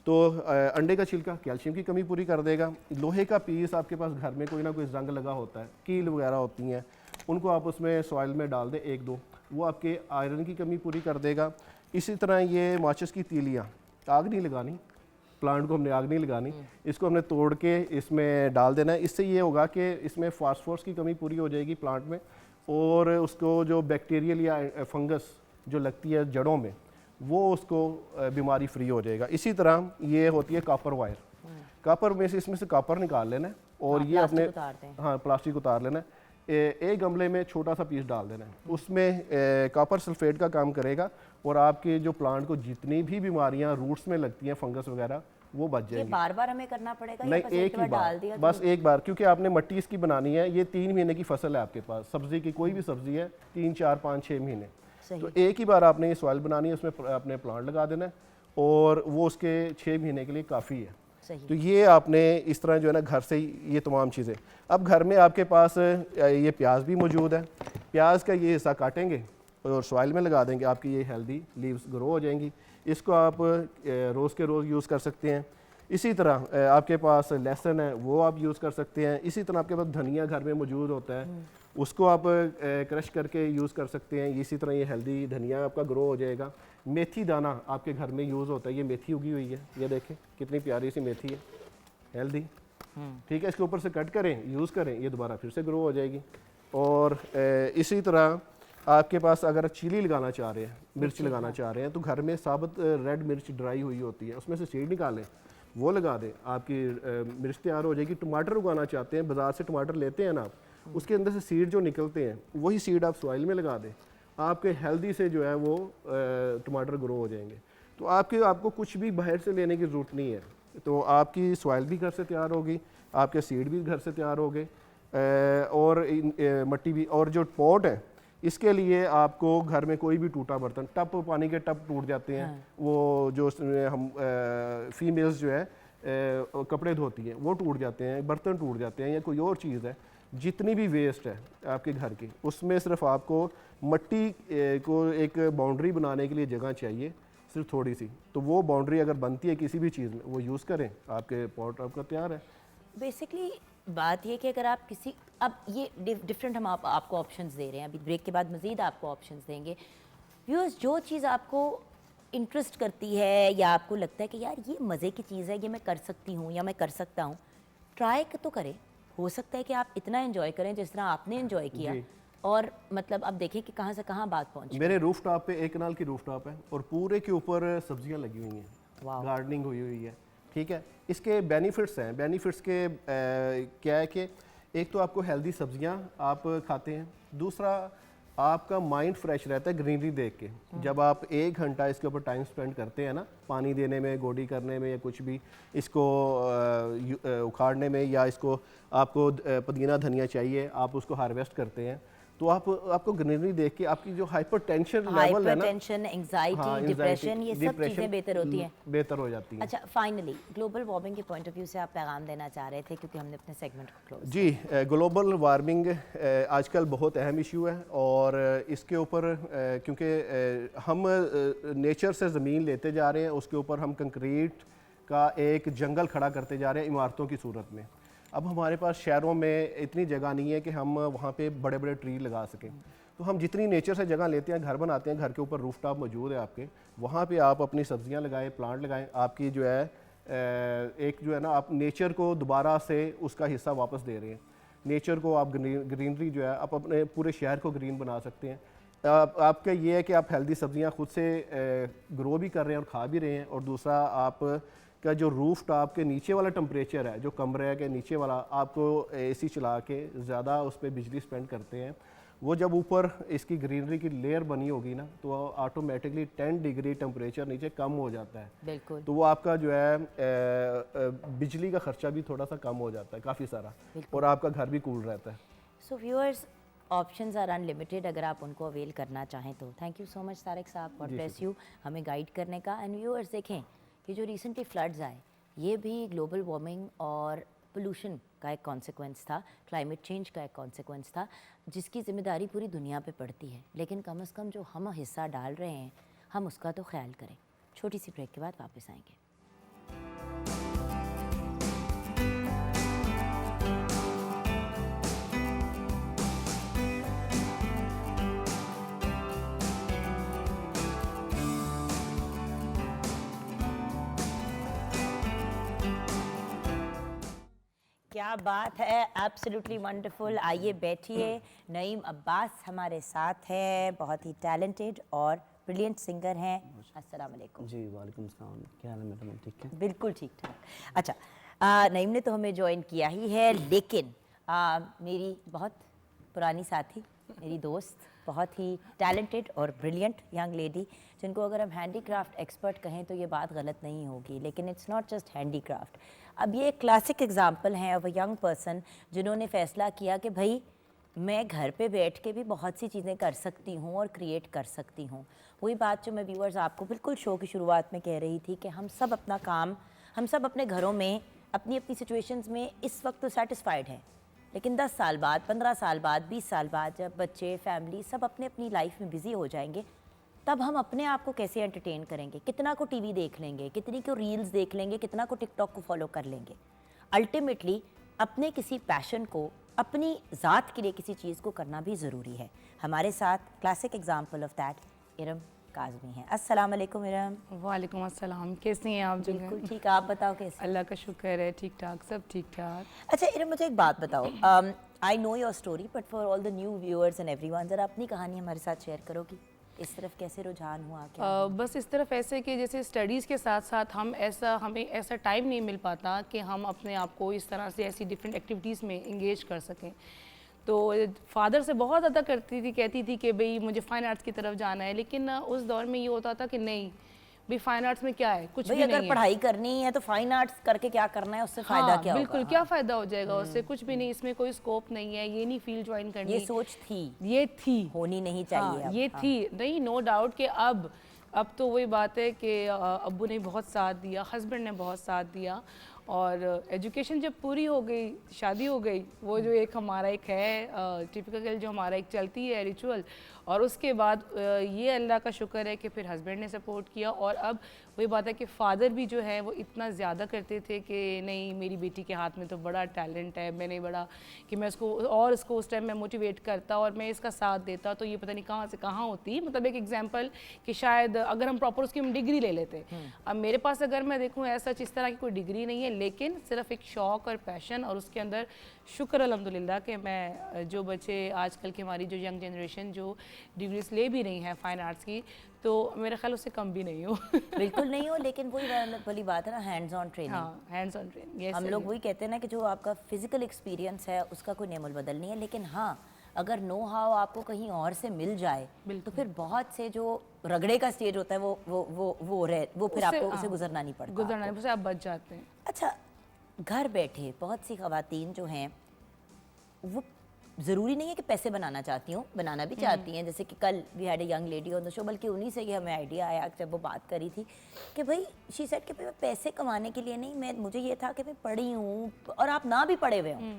तो अंडे का छिलका कैल्शियम की कमी पूरी कर देगा। लोहे का पीस आपके पास घर में कोई ना कोई जंग लगा होता है, कील वगैरह होती हैं, उनको आप उसमें सॉइल में डाल दें 1-2, वो आपके आयरन की कमी पूरी कर देगा। इसी तरह ये माचिस की तीलियाँ, आग नहीं लगानी, प्लांट को हमने आग नहीं लगानी, इसको हमने तोड़ के इसमें डाल देना है। इससे ये होगा कि इसमें फास्फोरस की कमी पूरी हो जाएगी प्लांट में, और उसको जो बैक्टीरियल या फंगस जो लगती है जड़ों में, वो उसको बीमारी फ्री हो जाएगा। इसी तरह ये होती है कॉपर वायर, कॉपर में से इसमें से कॉपर निकाल लेना है और ये अपने हाँ प्लास्टिक उतार लेना है। एक गमले में छोटा सा पीस डाल देना है, उसमें कॉपर सल्फेट का काम करेगा और आपके जो प्लांट को जितनी भी बीमारियां रूट्स में लगती हैं, फंगस वगैरह, वो बच जाएंगी। बार बार हमें करना पड़ेगा नहीं, या बस एक ही डाल दिया बार, बस एक बार, क्योंकि आपने मिट्टी इसकी बनानी है। ये 3 महीने की फसल है आपके पास, सब्जी की कोई भी सब्जी है 3, 4, 5, 6 महीने। तो एक ही बार आपने ये सॉइल बनानी है, उसमें अपने प्लांट लगा देना है और वो उसके 6 महीने के लिए काफ़ी है। सही। तो ये आपने इस तरह जो है ना घर से ही ये तमाम चीज़ें। अब घर में आपके पास ये प्याज भी मौजूद है, प्याज का ये हिस्सा काटेंगे और सॉइल में लगा देंगे, आपकी ये हेल्दी लीव्स ग्रो हो जाएंगी। इसको आप रोज़ के रोज़ यूज़ कर सकते हैं। इसी तरह आपके पास लहसुन है, वो आप यूज़ कर सकते हैं। इसी तरह आपके पास धनिया घर में मौजूद होता है, उसको आप क्रश करके यूज़ कर सकते हैं। इसी तरह ये हेल्दी धनिया आपका ग्रो हो जाएगा। मेथी दाना आपके घर में यूज़ होता है, ये मेथी उगी हुई है, ये देखें कितनी प्यारी सी मेथी है, हेल्दी। ठीक है, इसके ऊपर से कट करें, यूज़ करें, ये दोबारा फिर से ग्रो हो जाएगी। और इसी तरह आपके पास अगर चिली लगाना चाह रहे हैं, मिर्च लगाना चाह रहे हैं, तो घर में साबुत रेड मिर्च ड्राई हुई होती है, उसमें से सीड निकालें, वो लगा दें, आपकी मिर्च तैयार हो जाएगी। टमाटर उगाना चाहते हैं, बाज़ार से टमाटर लेते हैं ना आप, उसके अंदर से सीड जो निकलते हैं वही सीड आप सॉइल में लगा दें, आपके हेल्दी से जो है वो टमाटर ग्रो हो जाएंगे। तो आपको कुछ भी बाहर से लेने की ज़रूरत नहीं है। तो आपकी सॉइल भी घर से तैयार होगी, आपके सीड भी घर से तैयार हो गए, और मिट्टी भी। और जो पॉट है, इसके लिए आपको घर में कोई भी टूटा बर्तन, टप, पानी के टप टूट जाते हैं, वो जो हम फीमेल्स जो है कपड़े धोती हैं, वो टूट जाते हैं, बर्तन टूट जाते हैं, या कोई और चीज़ है, जितनी भी वेस्ट है आपके घर की, उसमें सिर्फ आपको मिट्टी को एक बाउंड्री बनाने के लिए जगह चाहिए, सिर्फ थोड़ी सी। तो वो बाउंड्री अगर बनती है किसी भी चीज़ में, वो यूज़ करें, आपके पॉट आपका तैयार है। बेसिकली बात ये कि अगर आप किसी, अब ये डिफरेंट हम आपको ऑप्शंस दे रहे हैं, अभी ब्रेक के बाद मज़ीद आपको ऑप्शंस देंगे। व्यूअर्स, जो चीज़ आपको इंटरेस्ट करती है या आपको लगता है कि यार ये मज़े की चीज़ है, ये मैं कर सकती हूँ या मैं कर सकता हूँ, ट्राई तो करें। हो सकता है कि आप इतना एंजॉय करें जिस तरह आपने एंजॉय किया, और मतलब अब देखें कि कहाँ से कहाँ बात पहुँची। मेरे रूफ टॉप पे 1 कनाल की रूफ टॉप है, और पूरे के ऊपर सब्जियां लगी हुई हैं, गार्डनिंग हुई हुई है। ठीक है, इसके बेनिफिट्स हैं। बेनिफिट्स के क्या है कि एक तो आपको हेल्दी सब्जियां आप खाते हैं, दूसरा आपका माइंड फ्रेश रहता है ग्रीनरी देख के। जब आप 1 घंटा इसके ऊपर टाइम स्पेंड करते हैं ना, पानी देने में, गोडी करने में, या कुछ भी इसको उखाड़ने में, या इसको आपको पुदीना धनिया चाहिए, आप उसको हार्वेस्ट करते हैं, तो आपको ग्रीनरी देख के आपकी जो हाइपरटेंशन लेवल है ना, हाइपरटेंशन, एंजाइटी, डिप्रेशन, ये सब चीज़ें बेहतर होती हैं, बेहतर हो जाती हैं। अच्छा, फाइनली ग्लोबल वार्मिंग के पॉइंट ऑफ व्यू से आप पैगाम देना चाह रहे थे, क्योंकि हमने अपने सेगमेंट को क्लोज। जी, ग्लोबल वार्मिंग आजकल बहुत अहम इशू है, और इसके ऊपर क्योंकि हम नेचर से ज़मीन लेते जा रहे हैं, उसके ऊपर हम कंक्रीट का एक जंगल खड़ा करते जा रहे हैं इमारतों की सूरत में। अब हमारे पास शहरों में इतनी जगह नहीं है कि हम वहाँ पे बड़े बड़े ट्री लगा सकें, तो हम जितनी नेचर से जगह लेते हैं, घर बनाते हैं, घर के ऊपर रूफ टॉप मौजूद है आपके, वहाँ पे आप अपनी सब्जियाँ लगाएं, प्लांट लगाएं। आपकी जो है एक जो है ना, आप नेचर को दोबारा से उसका हिस्सा वापस दे रहे हैं। नेचर को आप ग्रीनरी जो है, आप अपने पूरे शहर को ग्रीन बना सकते हैं। आपका ये है कि आप हेल्दी सब्जियाँ खुद से ग्रो भी कर रहे हैं और खा भी रहे हैं, और दूसरा आप का जो रूफ टॉप के नीचे वाला टेम्परेचर है, जो कमरे के नीचे वाला, आपको एसी चला के ज़्यादा उस पर बिजली स्पेंड करते हैं, वो जब ऊपर इसकी ग्रीनरी की लेयर बनी होगी ना, तो ऑटोमेटिकली 10 डिग्री टेम्परेचर नीचे कम हो जाता है। बिल्कुल। तो वो आपका जो है बिजली का खर्चा भी थोड़ा सा कम हो जाता है, काफ़ी सारा, और आपका घर भी कूल रहता है। So viewers, options are unlimited अगर आप उनको अवेल करना चाहें तो। Thank you so much Tariq साहब, गॉड ब्लेस यू, हमें गाइड करने का। एंड व्यूअर्स, देखें कि जो रिसेंटली फ्लड्स आए, ये भी ग्लोबल वार्मिंग और पोल्यूशन का एक कॉन्सिक्वेंस था, क्लाइमेट चेंज का एक कॉन्सिक्वेंस था, जिसकी जिम्मेदारी पूरी दुनिया पे पड़ती है। लेकिन कम से कम जो हम हिस्सा डाल रहे हैं, हम उसका तो ख्याल करें। छोटी सी ब्रेक के बाद वापस आएंगे। क्या बात है, एब्सोल्युटली वंडरफुल। आइए बैठिए। नईम अब्बास हमारे साथ है, बहुत ही टैलेंटेड और ब्रिलियंट सिंगर हैं। अस्सलाम वालेकुम। जी वालेकुम सलाम, क्या हाल है मैडम? ठीक है, बिल्कुल ठीक ठाक। अच्छा, नईम ने तो हमें ज्वाइन किया ही है, लेकिन मेरी बहुत पुरानी साथी, मेरी दोस्त, बहुत ही टैलेंटेड और ब्रिलियंट यंग लेडी, जिनको अगर हम हैंडीक्राफ्ट एक्सपर्ट कहें तो ये बात गलत नहीं होगी, लेकिन इट्स नॉट जस्ट हैंडीक्राफ्ट। अब ये एक क्लासिक एग्जांपल है ऑफ अ यंग पर्सन जिन्होंने फ़ैसला किया कि भाई मैं घर पे बैठ के भी बहुत सी चीज़ें कर सकती हूँ और क्रिएट कर सकती हूँ। वही बात जो मैं व्यूअर्स आपको बिल्कुल शो की शुरुआत में कह रही थी कि हम सब अपना काम, हम सब अपने घरों में अपनी अपनी सिचुएशंस में इस वक्त तो सेटिस्फाइड हैं, लेकिन 10 साल बाद, 15 साल बाद, 20 साल बाद जब बच्चे, फैमिली सब अपने अपनी लाइफ में बिज़ी हो जाएंगे, तब हम अपने आप को कैसे एंटरटेन करेंगे? कितना को टीवी देख लेंगे, कितनी को रील्स देख लेंगे, कितना को टिकटॉक को फॉलो कर लेंगे? अल्टीमेटली अपने किसी पैशन को, अपनी ज़ात के लिए किसी चीज़ को करना भी ज़रूरी है। हमारे साथ classic example of that Iram Kazmi है। अस्सलाम वालेकुम इरम। वालेकुम अस्सलाम, कैसी हैं आप? जो बिल्कुल ठीक, आप बताओ कैसे? अल्लाह का शुक्र है, ठीक ठाक, सब ठीक ठाक। अच्छा इरम, मुझे एक बात बताओ, I know your story but for all the new viewers and everyone, ज़रा अपनी कहानी हमारे साथ शेयर करोगी? इस तरफ कैसे रुझान हुआ क्या? बस इस तरफ ऐसे कि जैसे स्टडीज़ के साथ साथ हमें ऐसा टाइम नहीं मिल पाता कि हम अपने आप को इस तरह से ऐसी डिफरेंट एक्टिविटीज़ में इंगेज कर सकें। तो फादर से बहुत ज़्यादा करती थी, कहती थी कि भाई मुझे फ़ाइन आर्ट्स की तरफ जाना है, लेकिन उस दौर में ये होता था कि नहीं भाई फ़ाइन आर्ट्स में क्या है, कुछ भी नहीं अगर है। पढ़ाई करनी है तो फाइन आर्ट्स करके क्या करना है, उससे फ़ायदा क्या बिल्कुल होगा? क्या फ़ायदा हो जाएगा उससे, कुछ भी नहीं, इसमें कोई स्कोप नहीं है, ये नहीं फील्ड ज्वाइन करनी। ये सोच थी, ये थी, होनी नहीं चाहिए। हाँ, अब। ये हाँ। थी नहीं, नो डाउट कि अब तो वही बात है कि अब्बू ने बहुत साथ दिया, हस्बैंड ने बहुत साथ दिया, और एजुकेशन जब पूरी हो गई, शादी हो गई, वो जो एक हमारा एक है टिपिकल जो हमारा एक चलती है रिचुअल, और उसके बाद ये अल्लाह का शुक्र है कि फिर हस्बैंड ने सपोर्ट किया। और अब वही बात है कि फ़ादर भी जो है वो इतना ज़्यादा करते थे कि नहीं मेरी बेटी के हाथ में तो बड़ा टैलेंट है, मैंने बड़ा कि मैं इसको उस टाइम में मोटिवेट करता और मैं इसका साथ देता, तो ये पता नहीं कहाँ से कहाँ होती। मतलब एक एग्जांपल कि शायद अगर हम प्रॉपर उसकी हम डिग्री ले लेते, अब मेरे पास अगर मैं देखूँ ऐसा इस तरह की कोई डिग्री नहीं है, लेकिन सिर्फ एक शौक़ और पैशन, और उसके अंदर शुक्र अल्हम्दुलिल्लाह कि मैं जो बच्चे आजकल की हमारी जो यंग जनरेशन जो डिग्रीज ले भी रही हैं फ़ाइन आर्ट्स की, तो मेरे ख्याल उससे कम भी नहीं हो। बिल्कुल नहीं हो, लेकिन वही वाली बात है ना, हैंड्स ऑन ट्रेनिंग। हाँ, हैंड्स ऑन ट्रेनिंग। हम लोग वही कहते हैं ना कि जो आपका फिजिकल एक्सपीरियंस है उसका कोई नेमल बदल नहीं है, लेकिन हाँ अगर नो हाउ आपको कहीं और से मिल जाए तो फिर बहुत से जो रगड़े का स्टेज होता है वो फिर आपको उसे गुजरना नहीं पड़ता। गुजरना नहीं, आप बच जाते हैं। अच्छा, घर बैठे बहुत सी ख़वातीन जो हैं वो ज़रूरी नहीं है कि पैसे बनाना चाहती हूँ, बनाना भी चाहती हैं। जैसे कि कल we had a young lady on the show, बल्कि उन्हीं से ही हमें आइडिया आया जब वो बात करी थी कि भाई शी सेड कि भाई मैं पैसे कमाने के लिए नहीं, मुझे ये था कि मैं पढ़ी हूँ, और आप ना भी पढ़े हुए हों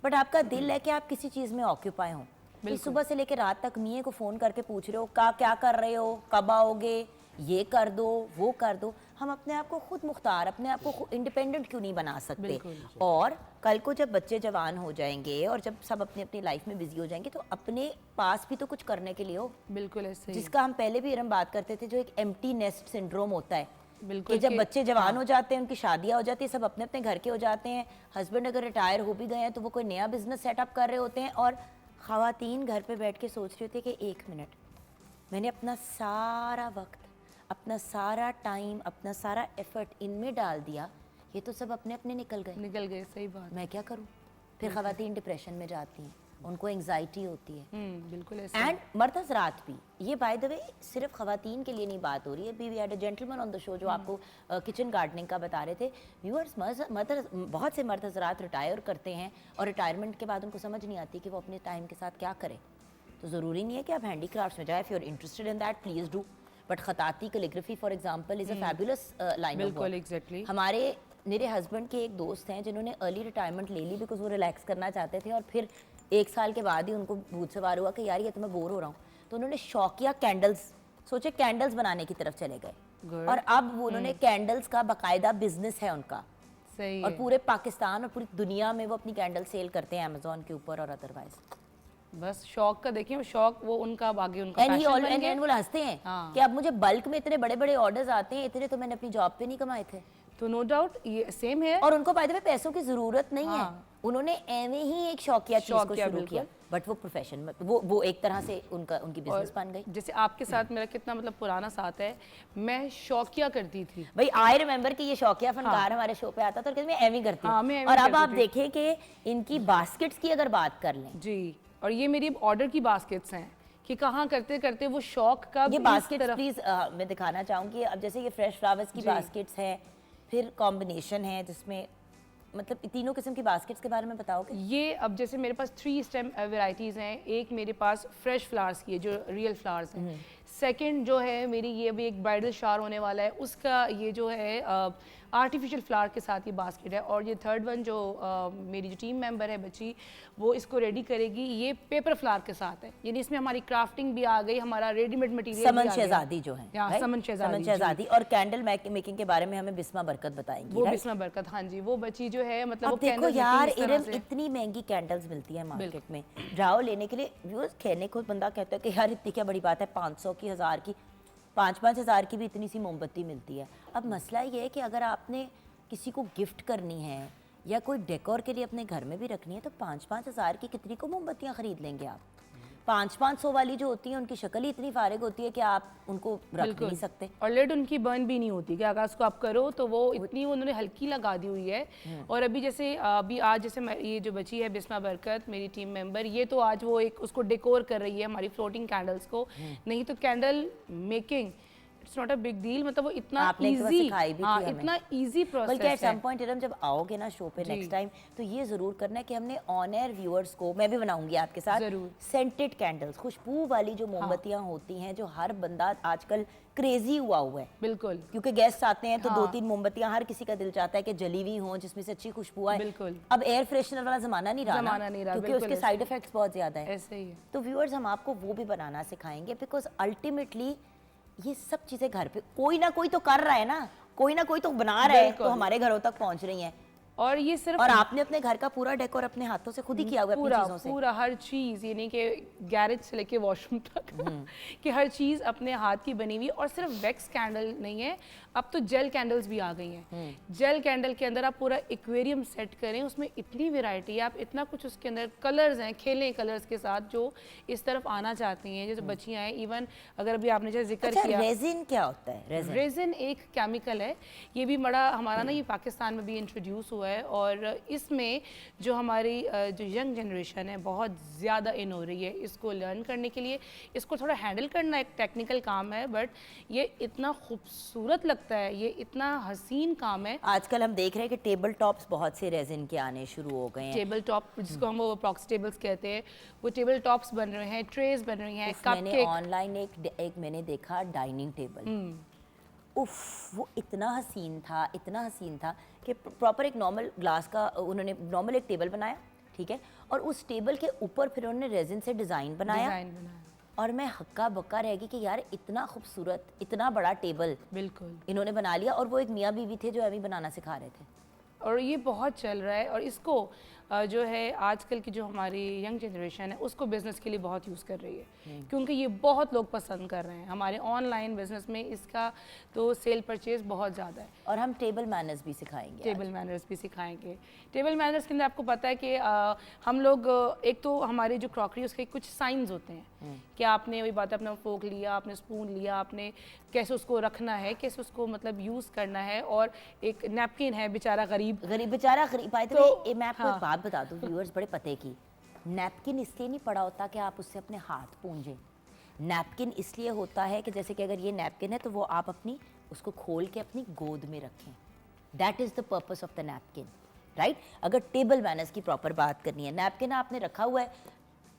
बट आपका दिल है कि आप किसी चीज़ में ऑक्यूपाई हों। कि सुबह से लेकर रात तक मियाँ को फ़ोन करके पूछ रहे हो क्या कर रहे हो, कब आओगे, ये कर दो वो कर दो। हम अपने आप को खुद मुख्तार, अपने आप को इंडिपेंडेंट क्यों नहीं बना सकते? और कल को जब बच्चे जवान हो जाएंगे और जब सब अपनी अपनी लाइफ में बिजी हो जाएंगे तो अपने पास भी तो कुछ करने के लिए हो। बिल्कुल ऐसे ही। जिसका हम पहले भी हम बात करते थे, जो एक एम्प्टी नेस्ट सिंड्रोम होता है बिल्कुल कि जब बच्चे जवान हो जाते हैं, उनकी शादियां हो जाती है, सब अपने अपने घर के हो जाते हैं, हस्बैंड अगर रिटायर हो भी गए हैं तो वो कोई नया बिजनेस सेटअप कर रहे होते हैं, और ख़वातीन घर पे बैठ के सोच रही होती है कि 1 मिनट, मैंने अपना सारा वक्त, अपना सारा टाइम, अपना सारा एफर्ट इनमें डाल दिया, ये तो सब अपने अपने निकल गए, सही बात। मैं क्या करूं? फिर ख़वातीन डिप्रेशन में जाती हैं, उनको एंग्जाइटी होती है। बिल्कुल ऐसे। एंड मर्द हज़रात भी, ये बाय द वे सिर्फ ख़वातीन के लिए नहीं बात हो रही है। We had a gentleman on the show जो आपको किचन गार्डनिंग का बता रहे थे। व्यूअर्स, बहुत से मर्द हज़रात रिटायर करते हैं और रिटायरमेंट के बाद उनको समझ नहीं आती कि वो अपने टाइम के साथ क्या करें। तो ज़रूरी नहीं है कि आप हैंडीक्राफ्ट्स में जाए। If you are interested in that please do, but खताती calligraphy for example is a fabulous line of बिल्कुल, वर्क। एग्जैक्टली। मेरे हस्बैंड के एक दोस्त हैं जिन्होंने अर्ली रिटायरमेंट ले ली बिकॉज वो रिलैक्स करना चाहते थे, और फिर 1 साल के बाद ही उनको भूत सवार हुआ कि यार ये तो मैं बोर हो रहा हूँ, तो उन्होंने शौकिया कैंडल्स सोचे, कैंडल्स बनाने की तरफ चले गए, और अब वो उन्होंने कैंडल्स का बाकायदा बिजनेस है उनका, सही और है। पूरे पाकिस्तान और पूरी दुनिया में वो अपनी कैंडल सेल करते हैं अमेजोन के ऊपर और अदरवाइज। बस शौक का देखिए, शौक वो उनका अब आगे उनका एंड पैशन बन गया। वो हंसते हैं हाँ। कि अब मुझे बल्क में इतने बड़े बड़े ऑर्डर्स आते हैं, इतने तो मैंने अपनी जॉब पे नहीं कमाए थे। तो नो डाउट ये सेम है। और उनको बाय द वे पैसों की जरूरत नहीं है, हाँ। उन्होंने एवं ही एक शौकिया चीज को शौकिया, शुरू किया, बट वो प्रोफेशन में वो एक तरह से उनकी बिजनेस बन गई। जैसे आपके साथ मेरा कितना मतलब पुराना साथ है, मैं शौकिया करती थी। भाई आई रिमेम्बर कि ये शौकिया फनकार हमारे शो पे आता था और कहते मैं एवं करती हाँ, मैं हूँ। एवं और अब करती आप थी। देखें कि इनकी बास्केट्स की अगर बात कर लें, जी, और ये मेरी ऑर्डर की बास्केट्स हैं कि कहाँ करते करते वो शौक का ये इस बास्केट्स तरफ- प्लीज मैं दिखाना चाहूंगी। अब जैसे ये फ्रेश फ्लावर्स की जी। बास्केट्स हैं, फिर कॉम्बिनेशन है जिसमें मतलब तीनों किस्म की बास्केट्स के बारे में बताओगे? ये अब जैसे मेरे पास 3 स्टेम वैरायटीज़ हैं। एक मेरे पास फ्रेश फ्लावर्स की है जो रियल फ्लावर्स हैं। सेकंड जो है मेरी ये अभी एक ब्राइडल शावर होने वाला है, उसका ये जो है आर्टिफिशियल फ्लावर के साथ ये बास्केट है। और ये थर्ड वन जो मेरी जो टीम मेंबर है बच्ची, वो इसको रेडी करेगी, ये पेपर फ्लावर के साथ है। यानी इसमें हमारी क्राफ्टिंग भी आ गई, हमारा रेडीमेड मटेरियल भी आ समन गया। शहजादी जो है, हाँ, right? समन शहजादी, समन जी। शहजादी। और कैंडल मेकिंग के बारे में हमें बिस्मा बरकत बताएंगी, वो right? बिस्मा बरकत, हाँ जी, वो बच्ची जो है मतलब वो अब देखो candles making यार इस तरह इरम, से- इतनी महंगी कैंडल्स मिलती है मार्केट में, जाओ लेने के लिए, व्यूअर्स कहने को बंदा कहता है कि यार इतनी क्या बड़ी बात है, 500 की, 1000 की, 5-5 हज़ार की भी इतनी सी मोमबत्ती मिलती है। अब मसला ये है कि अगर आपने किसी को गिफ्ट करनी है या कोई डेकोर के लिए अपने घर में भी रखनी है, तो 5-5 हज़ार की कितनी को मोमबत्तियाँ ख़रीद लेंगे आप? 500-500 वाली जो होती हैं उनकी शक्ल ही इतनी फारिग होती है कि आप उनको रख बिल्कुल। नहीं सकते। और लेड उनकी बर्न भी नहीं होती कि अगर उसको आप करो तो वो इतनी उन्होंने हल्की लगा दी हुई है। और अभी जैसे अभी आज जैसे ये जो बची है बिस्मा बरकत मेरी टीम मेंबर, ये तो आज वो एक उसको डेकोर कर रही है हमारी फ्लोटिंग कैंडल्स को। नहीं तो candle making it's not a big deal, मतलब वो इतना आपने एक बार इजी, सिखाई भी थी हाँ, हमें। इतना इजी बल्कि एट प्रोसेस सम है। पॉइंट इरम जब आओगे ना शो पे जी। नेक्स्ट टाइम, तो ये ज़रूर करना है कि हमने ऑन एयर व्यूअर्स को, मैं भी बनाऊंगी आपके साथ, ज़रूर। सेंटेड कैंडल्स, खुशबू वाली जो मोमबत्तियाँ होती हैं, जो हर बंदा आजकल क्रेजी हुआ है, बिल्कुल क्योंकि गेस्ट आते हैं तो हाँ। 2-3 मोमबत्तियां, हर किसी का दिल चाहता है कि जली हुई हों जिसमें से अच्छी खुशबू आए। बिल्कुल। अब एयर फ्रेशनर वाला ज़माना नहीं रहा ना, ज़माना नहीं रहा, क्योंकि बिल्कुल उसके ऐसे। साइड इफेक्ट्स बहुत ज़्यादा है। ऐसे ही है। तो व्यूअर्स हम आपको वो भी बनाना सिखाएंगे, बिकॉज अल्टीमेटली ये सब चीज़ें घर पे कोई ना कोई तो कर रहा है ना, कोई ना कोई तो बना रहा है, बिल्कुल। तो हमारे घरों तक पहुंच रही हैं। और ये सिर्फ और आपने अपने घर का पूरा डेकोर अपने हाथों से खुद ही किया हुआ है अपनी पूरा चीज़ों से। पूरा हर चीज़, ये नहीं कि गैरेज से लेके वॉशरूम तक कि हर चीज़ अपने हाथ की बनी हुई। और सिर्फ वैक्स कैंडल नहीं है, अब तो जेल कैंडल्स भी आ गई हैं। जेल कैंडल के अंदर आप पूरा एक्वेरियम सेट करें, उसमें इतनी वैरायटी है, आप इतना कुछ उसके अंदर कलर्स हैं, खेलें कलर्स के साथ जो इस तरफ आना चाहती हैं, जैसे बच्चियाँ हैं। इवन अगर अभी आपने जैसे जिक्र अच्छा, किया, रेजिन क्या होता है? रेजिन रेजिन एक केमिकल है, ये भी बड़ा हमारा ना, ये पाकिस्तान में भी इंट्रोड्यूस हुआ है। और इसमें जो हमारी जो यंग जनरेशन है बहुत ज़्यादा इन हो रही है इसको लर्न करने के लिए। इसको थोड़ा हैंडल करना एक टेक्निकल काम है, बट ये इतना खूबसूरत लगता है, ये इतना हसीन काम है। आजकल हम देख रहे हैं कि टेबल टॉप्स बहुत से रेजिन के आने शुरू हो गए हैं। टेबल टॉप जिसको हम वो प्रॉक्स टेबल्स कहते हैं, वो टेबल टॉप्स बन रहे हैं, ट्रेस बन रही हैं, मैंने कपकेक। ऑनलाइन एक मैंने देखा डाइनिंग टेबल, उफ वो इतना हसीन था, इतना हसीन था कि प्रॉपर एक नॉर्मल ग्लास का उन्होंने नॉर्मल एक टेबल बनाया, ठीक है, और उस टेबल के ऊपर फिर उन्होंने रेजिन से डिज़ाइन बनाया। डिज़ाइन बनाया, और मैं हक्का बक्का रह गई कि यार इतना खूबसूरत, इतना बड़ा टेबल बिल्कुल। इन्होंने बना लिया। और वो एक मियाँ बीवी थे जो अभी बनाना सिखा रहे थे। और ये बहुत चल रहा है, और इसको जो है आजकल की जो हमारी यंग जनरेशन है उसको बिज़नेस के लिए बहुत यूज़ कर रही है, क्योंकि ये बहुत लोग पसंद कर रहे हैं। हमारे ऑनलाइन बिज़नेस में इसका तो सेल परचेज बहुत ज़्यादा है। और हम टेबल मैनर्स भी सिखाएंगे। टेबल मैनर्स भी सिखाएंगे। टेबल मैनर्स के अंदर आपको पता है कि हम लोग एक तो हमारी जो क्रॉकरी उसके कुछ साइंस होते हैं कि आपने वही बात है, अपना फोक लिया, आपने स्पून लिया, आपने कैसे उसको रखना है, कैसे उसको मतलब यूज़ करना है। और एक नैपकिन है बेचारा गरीब बेचारा गरीब। बाय द तो, वे मैं आपको हाँ। एक बात बता दूं व्यूअर्स बड़े पते की, नैपकिन इसलिए नहीं पड़ा होता कि आप उससे अपने हाथ पूंजें। नैपकिन इसलिए होता है कि जैसे कि अगर ये नैपकिन है तो वो आप अपनी उसको खोल के अपनी गोद में रखें। That is the purpose of the napkin, right. अगर टेबल मैनर्स की प्रॉपर बात करनी है, नैपकिन आपने रखा हुआ है,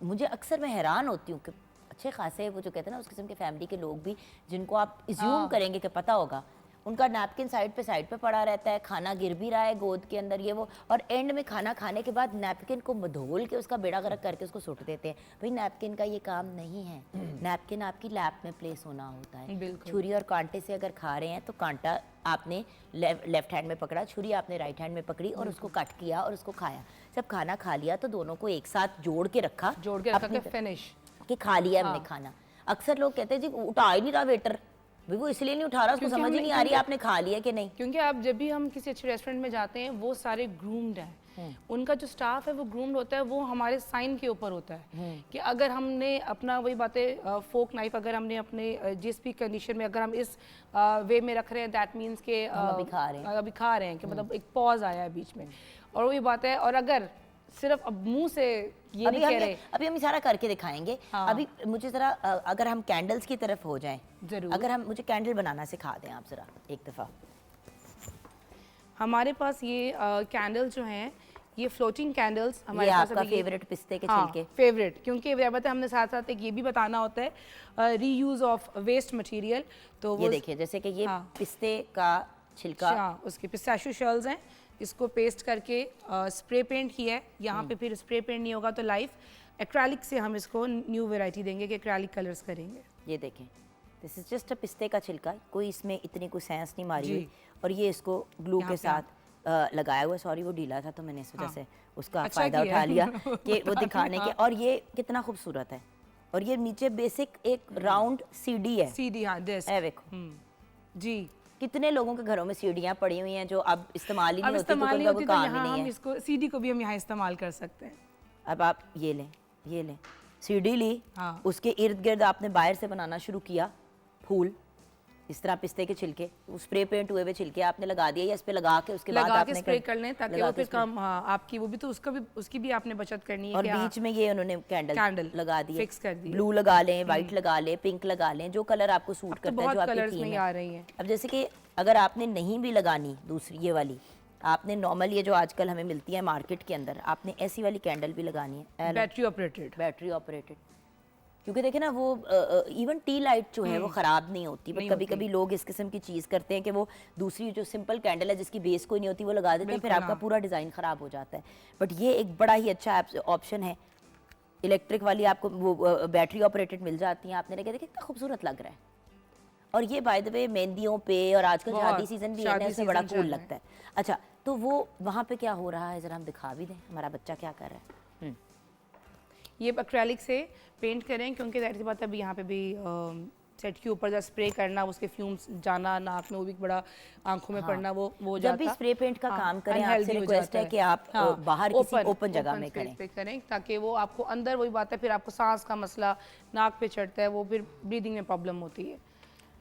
मुझे अक्सर मैं हैरान होती हूँ कि अच्छे खासे वो जो कहते हैं ना उस किस्म के फैमिली के लोग भी जिनको आप इज्यूम करेंगे कि पता होगा, उनका नैपकिन साइड पे पड़ा रहता है, खाना गिर भी रहा है गोद के अंदर ये वो, और एंड में खाना खाने के बाद नैपकिन को मधोल के उसका बेड़ा गर्क करके उसको सुट देते हैं। भाई नैपकिन का ये काम नहीं है। नैपकिन आपकी लैप में प्लेस होना होता है। बिल्कुल। छुरी और कांटे से अगर खा रहे हैं तो कांटा आपने लेफ्ट हैंड में पकड़ा, छुरी आपने राइट हैंड में पकड़ी और उसको कट किया और उसको खाया। जब खाना खा लिया तो दोनों को एक साथ जोड़ के रखा अपनी फिनिश कि खा लिया हमने खाना। अक्सर लोग कहते हैं जी उठा ही नहीं रहा वेटर, भाई वो इसलिए नहीं उठा रहा, उसको समझ ही नहीं आ रही आपने खा लिया कि नहीं। क्योंकि आप जब भी हम किसी अच्छे रेस्टोरेंट में जाते हैं वो सारे ग्रूम्ड हैं, उनका जो स्टाफ है वो ग्रूम्ड होता है, वो हमारे साइन के ऊपर होता है कि अगर हमने अपना वही बातें फोक नाइफ अगर हमने अपने जिस भी कंडीशन में अगर हम इस वे में रख रहे हैं, दैट मीन्स के अभी खा रहे हैं कि मतलब एक पॉज आया है बीच में। और वही बात है, और अगर सिर्फ अब मुंह से ये नहीं कह रहे, अभी हम इशारा करके दिखाएंगे। हाँ। अभी मुझे जरा अगर हम कैंडल्स की तरफ हो जाएं, जरूर। अगर हम मुझे कैंडल बनाना सिखा दें आप जरा एक दफ़ा। हमारे पास ये कैंडल जो हैं, ये फ्लोटिंग कैंडल्स हमारे ये पास आपका अभी फेवरेट पिस्ते के हाँ, छिलके। फेवरेट, क्योंकि वह हमने साथ साथ एक ये भी बताना होता है रीयूज ऑफ वेस्ट मटेरियल। तो ये देखिए जैसे कि ये हाँ। पिस्ते का छिलका, हाँ, उसके पिस्ताशियो शेल्स हैं, इसको पेस्ट करके स्प्रे पेंट किया है। यहाँ पे फिर स्प्रे पेंट नहीं होगा तो लाइफ एक्रेलिक से हम इसको न्यू वैरायटी देंगे कि एक्रेलिक कलर्स करेंगे। ये देखें दिस इज जस्ट अ पिस्ते का छिलका, कोई इसमें इतनी कोई सेंस नहीं मारी जी। हुई, और ये इसको ग्लू यहाँ के पे साथ लगाया हुआ है। सॉरी वो ढीला था तो मैंने इस वजह हाँ। से उसका अच्छा फ़ायदा किया उठा है। लिया कि वो दिखाने के। और ये कितना खूबसूरत है, और ये नीचे बेसिक एक राउंड सीढ़ी है। सीधी, हाँ, डेस्क। है देखो जी, कितने लोगों के घरों में सीढ़ियाँ पड़ी हुई हैं जो अब इस्तेमाल ही अब नहीं होती, इस्तेमाल क्योंकि नहीं उनका होती कोई तो काम ही यहाँ नहीं हम है। इसको सीडी को भी हम यहाँ इस्तेमाल कर सकते हैं। अब आप ये लें सीढ़ी ली, हाँ। उसके इर्द गिर्द आपने बाहर से बनाना शुरू किया फूल, इस तरह पिस्ते के छिलके, स्प्रे पेंट हुए हुए छिलके आपने लगा दिए, या इस पे लगा के उसके बाद लगा के आपने स्प्रे कर लें ताकि लगा वो के फिर spray। कम, हाँ, आपकी वो भी तो उसकी भी आपने बचत करनी है और कि हाँ, बीच में ये उन्होंने कैंडल कैंडल लगा दिए, fix कर दिए। ब्लू लगा लें, व्हाइट लगा लें, पिंक लगा लें, जो कलर आपको सूट तो करता है, जो बहुत आपकी कलर्स थीम में ही है। आ रही हैं। अब जैसे कि अगर आपने नहीं भी लगानी दूसरी ये वाली, आपने नॉर्मल ये जो आजकल हमें मिलती है मार्केट के अंदर, आपने ऐसी वाली कैंडल भी लगानी है बैटरी ऑपरेटेड। बैटरी ऑपरेटेड, क्योंकि देखे ना वो इवन टी लाइट जो है वो ख़राब नहीं होती, बट कभी कभी लोग इस किस्म की चीज़ करते हैं कि वो दूसरी जो सिंपल कैंडल है जिसकी बेस कोई नहीं होती वो लगा देते हैं, फिर बिल्कुल, आपका हाँ। पूरा डिज़ाइन ख़राब हो जाता है। बट ये एक बड़ा ही अच्छा ऑप्शन है, इलेक्ट्रिक वाली आपको वो बैटरी ऑपरेटेड मिल जाती हैं, आपने लगे देखिए कितना खूबसूरत लग रहा है। और ये बाय द वे मेहंदियों पे और आजकल बहुत, शादी सीजन भी है ना, शादी उसमें बड़ा season कूल चल रहा लगता है। अच्छा, तो वो वहाँ पे क्या हो रहा है ज़रा हम दिखा भी दें, हमारा बच्चा क्या कर रहा है। ये एक्रेलिक से पेंट करें, क्योंकि जाहिर सी बात है अभी यहाँ पे भी सेट के ऊपर जब स्प्रे करना, उसके फ्यूम्स जाना नाक में, वो भी बड़ा आंखों में पड़ना, वो हो जब जाता। भी स्प्रे पेंट का हाँ, काम करें, unhealthy आपसे हो रिक्वेस्ट जाता है कि आप बाहर किसी ओपन जगह में space करें। पे करें, ताकि वो आपको अंदर, वही बात है, फिर आपको सांस का मसला नाक पे चढ़ता है, वो फिर ब्रीदिंग में प्रॉब्लम होती है।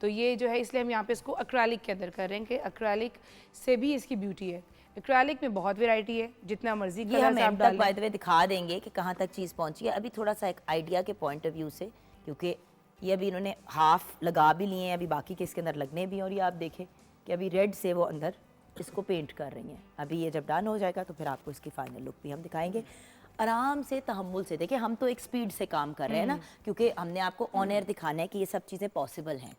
तो ये जो है, इसलिए हम यहाँ पे इसको एक्रेलिक के अंदर कर रहे हैं कि एक्रेलिक से भी इसकी ब्यूटी है। एक्रेलिक में बहुत वैरायटी है, जितना मर्जी ये कलर हम आप एंड तक डालें। बाय द वे दिखा देंगे कि कहाँ तक चीज़ पहुँची है। अभी थोड़ा सा एक आइडिया के पॉइंट ऑफ व्यू से, क्योंकि ये अभी इन्होंने हाफ लगा भी लिए हैं, अभी बाकी के इसके अंदर लगने भी हैं, और ये आप देखें कि अभी रेड से वो अंदर इसको पेंट कर रही हैं। अभी ये जब डन हो जाएगा तो फिर आपको इसकी फाइनल लुक भी हम दिखाएंगे। आराम से, तहम्मुल से। देखिए हम तो एक स्पीड से काम कर रहे हैं ना, क्योंकि हमने आपको ऑन एयर दिखाना है कि ये सब चीज़ें पॉसिबल हैं।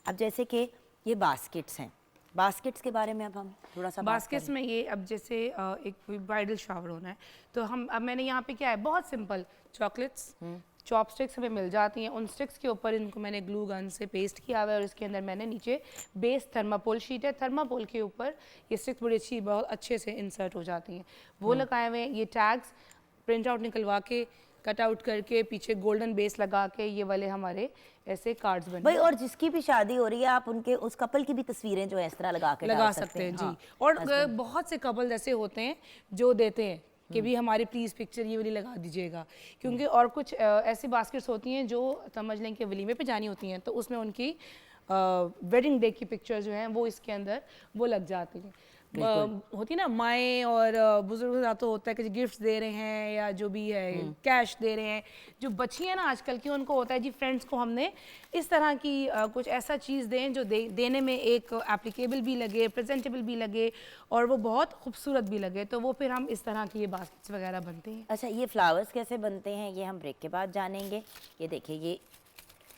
अब जैसे कि ये बास्केट्स हैं, बास्केट्स के बारे में अब हम थोड़ा सा बात बास्केट्स में ये, अब जैसे एक ब्राइडल शावर होना है, तो अब मैंने यहाँ पे क्या है, बहुत सिंपल चॉकलेट्स, चॉपस्टिक्स हमें मिल जाती हैं, उन स्टिक्स के ऊपर इनको मैंने ग्लू गन से पेस्ट किया हुआ है, और इसके अंदर मैंने नीचे बेस थर्मापोल शीट है, थर्मापोल के ऊपर ये स्टिक्स बड़ी अच्छी, बहुत अच्छे से इंसर्ट हो जाती हैं, वो लगाए हुए हैं। ये टैग्स प्रिंट आउट निकलवा के, कट आउट करके, पीछे गोल्डन बेस लगा के, ये वाले हमारे ऐसे कार्ड्स बने भाई। और जिसकी भी शादी हो रही है, आप उनके उस कपल की भी तस्वीरें जो है इस तरह लगा के लगा डाल सकते हैं जी। हाँ। और बहुत से कपल ऐसे होते हैं जो देते हैं कि भी हमारी प्लीज़ पिक्चर ये वाली लगा दीजिएगा, क्योंकि और कुछ ऐसी बास्केट्स होती हैं जो समझ लें कि वलीमे पे जानी होती हैं, तो उसमें उनकी वेडिंग डे की पिक्चर जो हैं वो इसके अंदर वो लग जाती हैं। होती है ना, माएँ और बुजुर्ग तो होता है कि गिफ्ट्स दे रहे हैं या जो भी है कैश दे रहे हैं, जो बच्ची हैं ना आजकल की, उनको होता है जी फ्रेंड्स को हमने इस तरह की कुछ ऐसा चीज़ दें जो देने में एक एप्लीकेबल भी लगे, प्रेजेंटेबल भी लगे, और वो बहुत खूबसूरत भी लगे, तो वो फिर हम इस तरह की ये बास्केट्स वगैरह बनते हैं। अच्छा, ये फ्लावर्स कैसे बनते हैं ये हम ब्रेक के बाद जानेंगे। ये देखिए, ये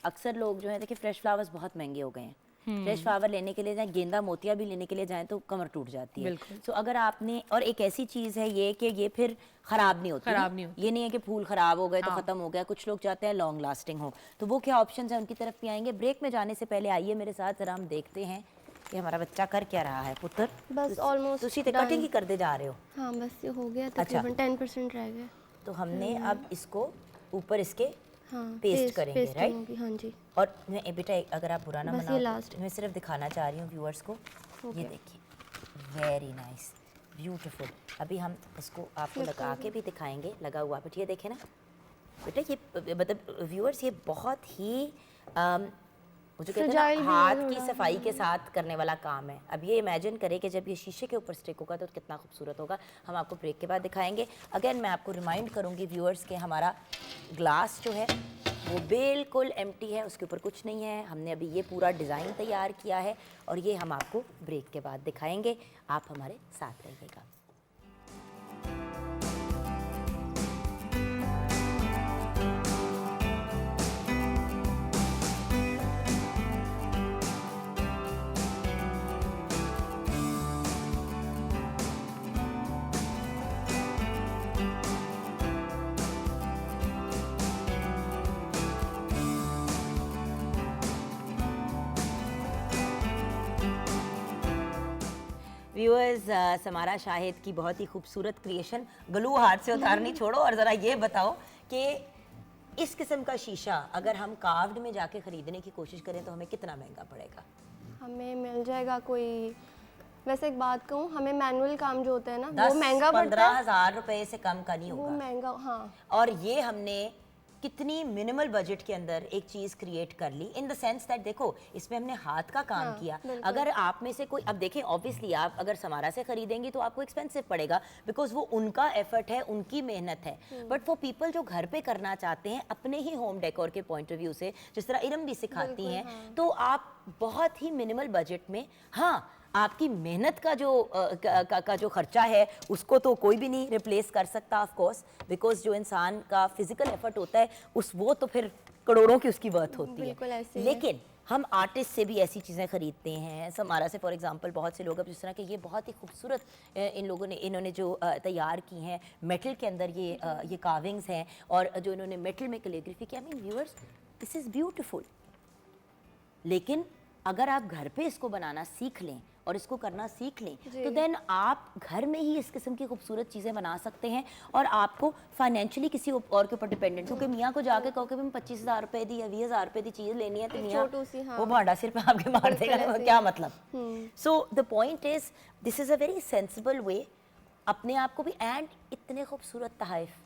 अक्सर लोग जो है देखिए फ्रेश फ्लावर्स बहुत महंगे हो गए हैं। फ्रेश फ्लावर लेने के लिए जाएं, गेंदा मोतिया भी लेने के लिए जाएं तो कमर टूट जाती है। सो अगर आपने, और एक ऐसी चीज़ है ये कि ये फिर ख़राब नहीं होती, ख़राब नहीं होती। ये नहीं है कि फूल ख़राब हो गए तो ख़त्म हो गया। कुछ लोग चाहते हैं लॉन्ग लास्टिंग हो, तो वो क्या ऑप्शन है उनकी तरफ भी आएंगे। ब्रेक में जाने से पहले आइए मेरे साथ, ज़रा हम देखते हैं कि हमारा बच्चा कर क्या रहा है। पुत्र बस ऑलमोस्ट तुसी तो कटिंग ही करते जा रहे हो। हाँ, बस ये हो गया, अच्छा। तकरीबन 10% रह गया। तो हमने अब इसको ऊपर इसके हाँ, पेस्ट करेंगे, पेस्टिंग राइट? होगी, हाँ जी। और मैं बेटा अगर आप बुरा ना बस ये मनाओ, last। मैं सिर्फ दिखाना चाह रही हूँ व्यूअर्स को। ये देखिए, वेरी नाइस, ब्यूटीफुल। अभी हम इसको आपको लगा के भी दिखाएंगे लगा हुआ, बट ये देखें ना बेटा, ये मतलब व्यूअर्स ये बहुत ही वो जो कहते हैं Fragile ना, भी हाथ है की थोड़ा। सफाई के साथ करने वाला काम है। अब ये इमेजिन करें कि जब ये शीशे के ऊपर स्टिक होगा तो कितना खूबसूरत होगा। हम आपको ब्रेक के बाद दिखाएंगे। अगेन मैं आपको रिमाइंड करूंगी व्यूअर्स के हमारा ग्लास जो है वो बिल्कुल एम्प्टी है, उसके ऊपर कुछ नहीं है। हमने अभी ये पूरा डिज़ाइन तैयार किया है और ये हम आपको ब्रेक के बाद दिखाएंगे। आप हमारे साथ रहिएगा। व्यूअर्स, समारा शाहिद की बहुत ही खूबसूरत क्रिएशन ग्लू हाथ से उतारनी छोड़ो और ज़रा ये बताओ कि इस किस्म का शीशा अगर हम कार्व्ड में जाके ख़रीदने की कोशिश करें तो हमें कितना महंगा पड़ेगा? हमें मिल जाएगा कोई, वैसे एक बात कहूँ, हमें मैनुअल काम जो होता है ना वो महंगा पड़ता है। 15,000 रुपए से कम का नहीं वो होगा। महंगा, हाँ। और ये हमने कितनी मिनिमल बजट के अंदर एक चीज़ क्रिएट कर ली, इन द सेंस दैट देखो इसमें हमने हाथ का काम किया। अगर आप में से कोई, अब देखें ऑब्वियसली आप अगर समारा से खरीदेंगी तो आपको एक्सपेंसिव पड़ेगा बिकॉज वो उनका एफर्ट है, उनकी मेहनत है। बट फॉर पीपल जो घर पे करना चाहते हैं अपने ही होम डेकोर के पॉइंट ऑफ व्यू से, जिस तरह इरम भी सिखाती हैं, तो आप बहुत ही मिनिमल बजट में, हाँ आपकी मेहनत का जो खर्चा है उसको तो कोई भी नहीं रिप्लेस कर सकता ऑफ कोर्स, बिकॉज जो इंसान का फिजिकल एफर्ट होता है वो तो फिर करोड़ों की उसकी वर्थ होती है। लेकिन हम आर्टिस्ट से भी ऐसी चीज़ें ख़रीदते हैं। समारा से फॉर एग्जांपल बहुत से लोग अब जिस तरह के ये बहुत ही खूबसूरत इन्होंने जो तैयार की हैं मेटल के अंदर ये कार्विंग्स हैं और जो इन्होंने मेटल में कैलीग्राफी की, I mean viewers this is beautiful. लेकिन अगर आप घर पे इसको बनाना सीख लें और इसको करना सीख लें तो देन आप घर में ही इस किस्म की खूबसूरत चीज़ें बना सकते हैं और आपको फाइनेंशियली किसी और के ऊपर डिपेंडेंट, क्योंकि मियाँ को जाके कहो कि मैं 25,000 रुपए दी या 20,000 रुपए दी चीज़ लेनी है तो मियाँ वो भाड़ा सिर पे आपके मार देगा, क्या मतलब। So the point is this is a very sensible way अपने आप को भी, एंड इतने खूबसूरत तहफ़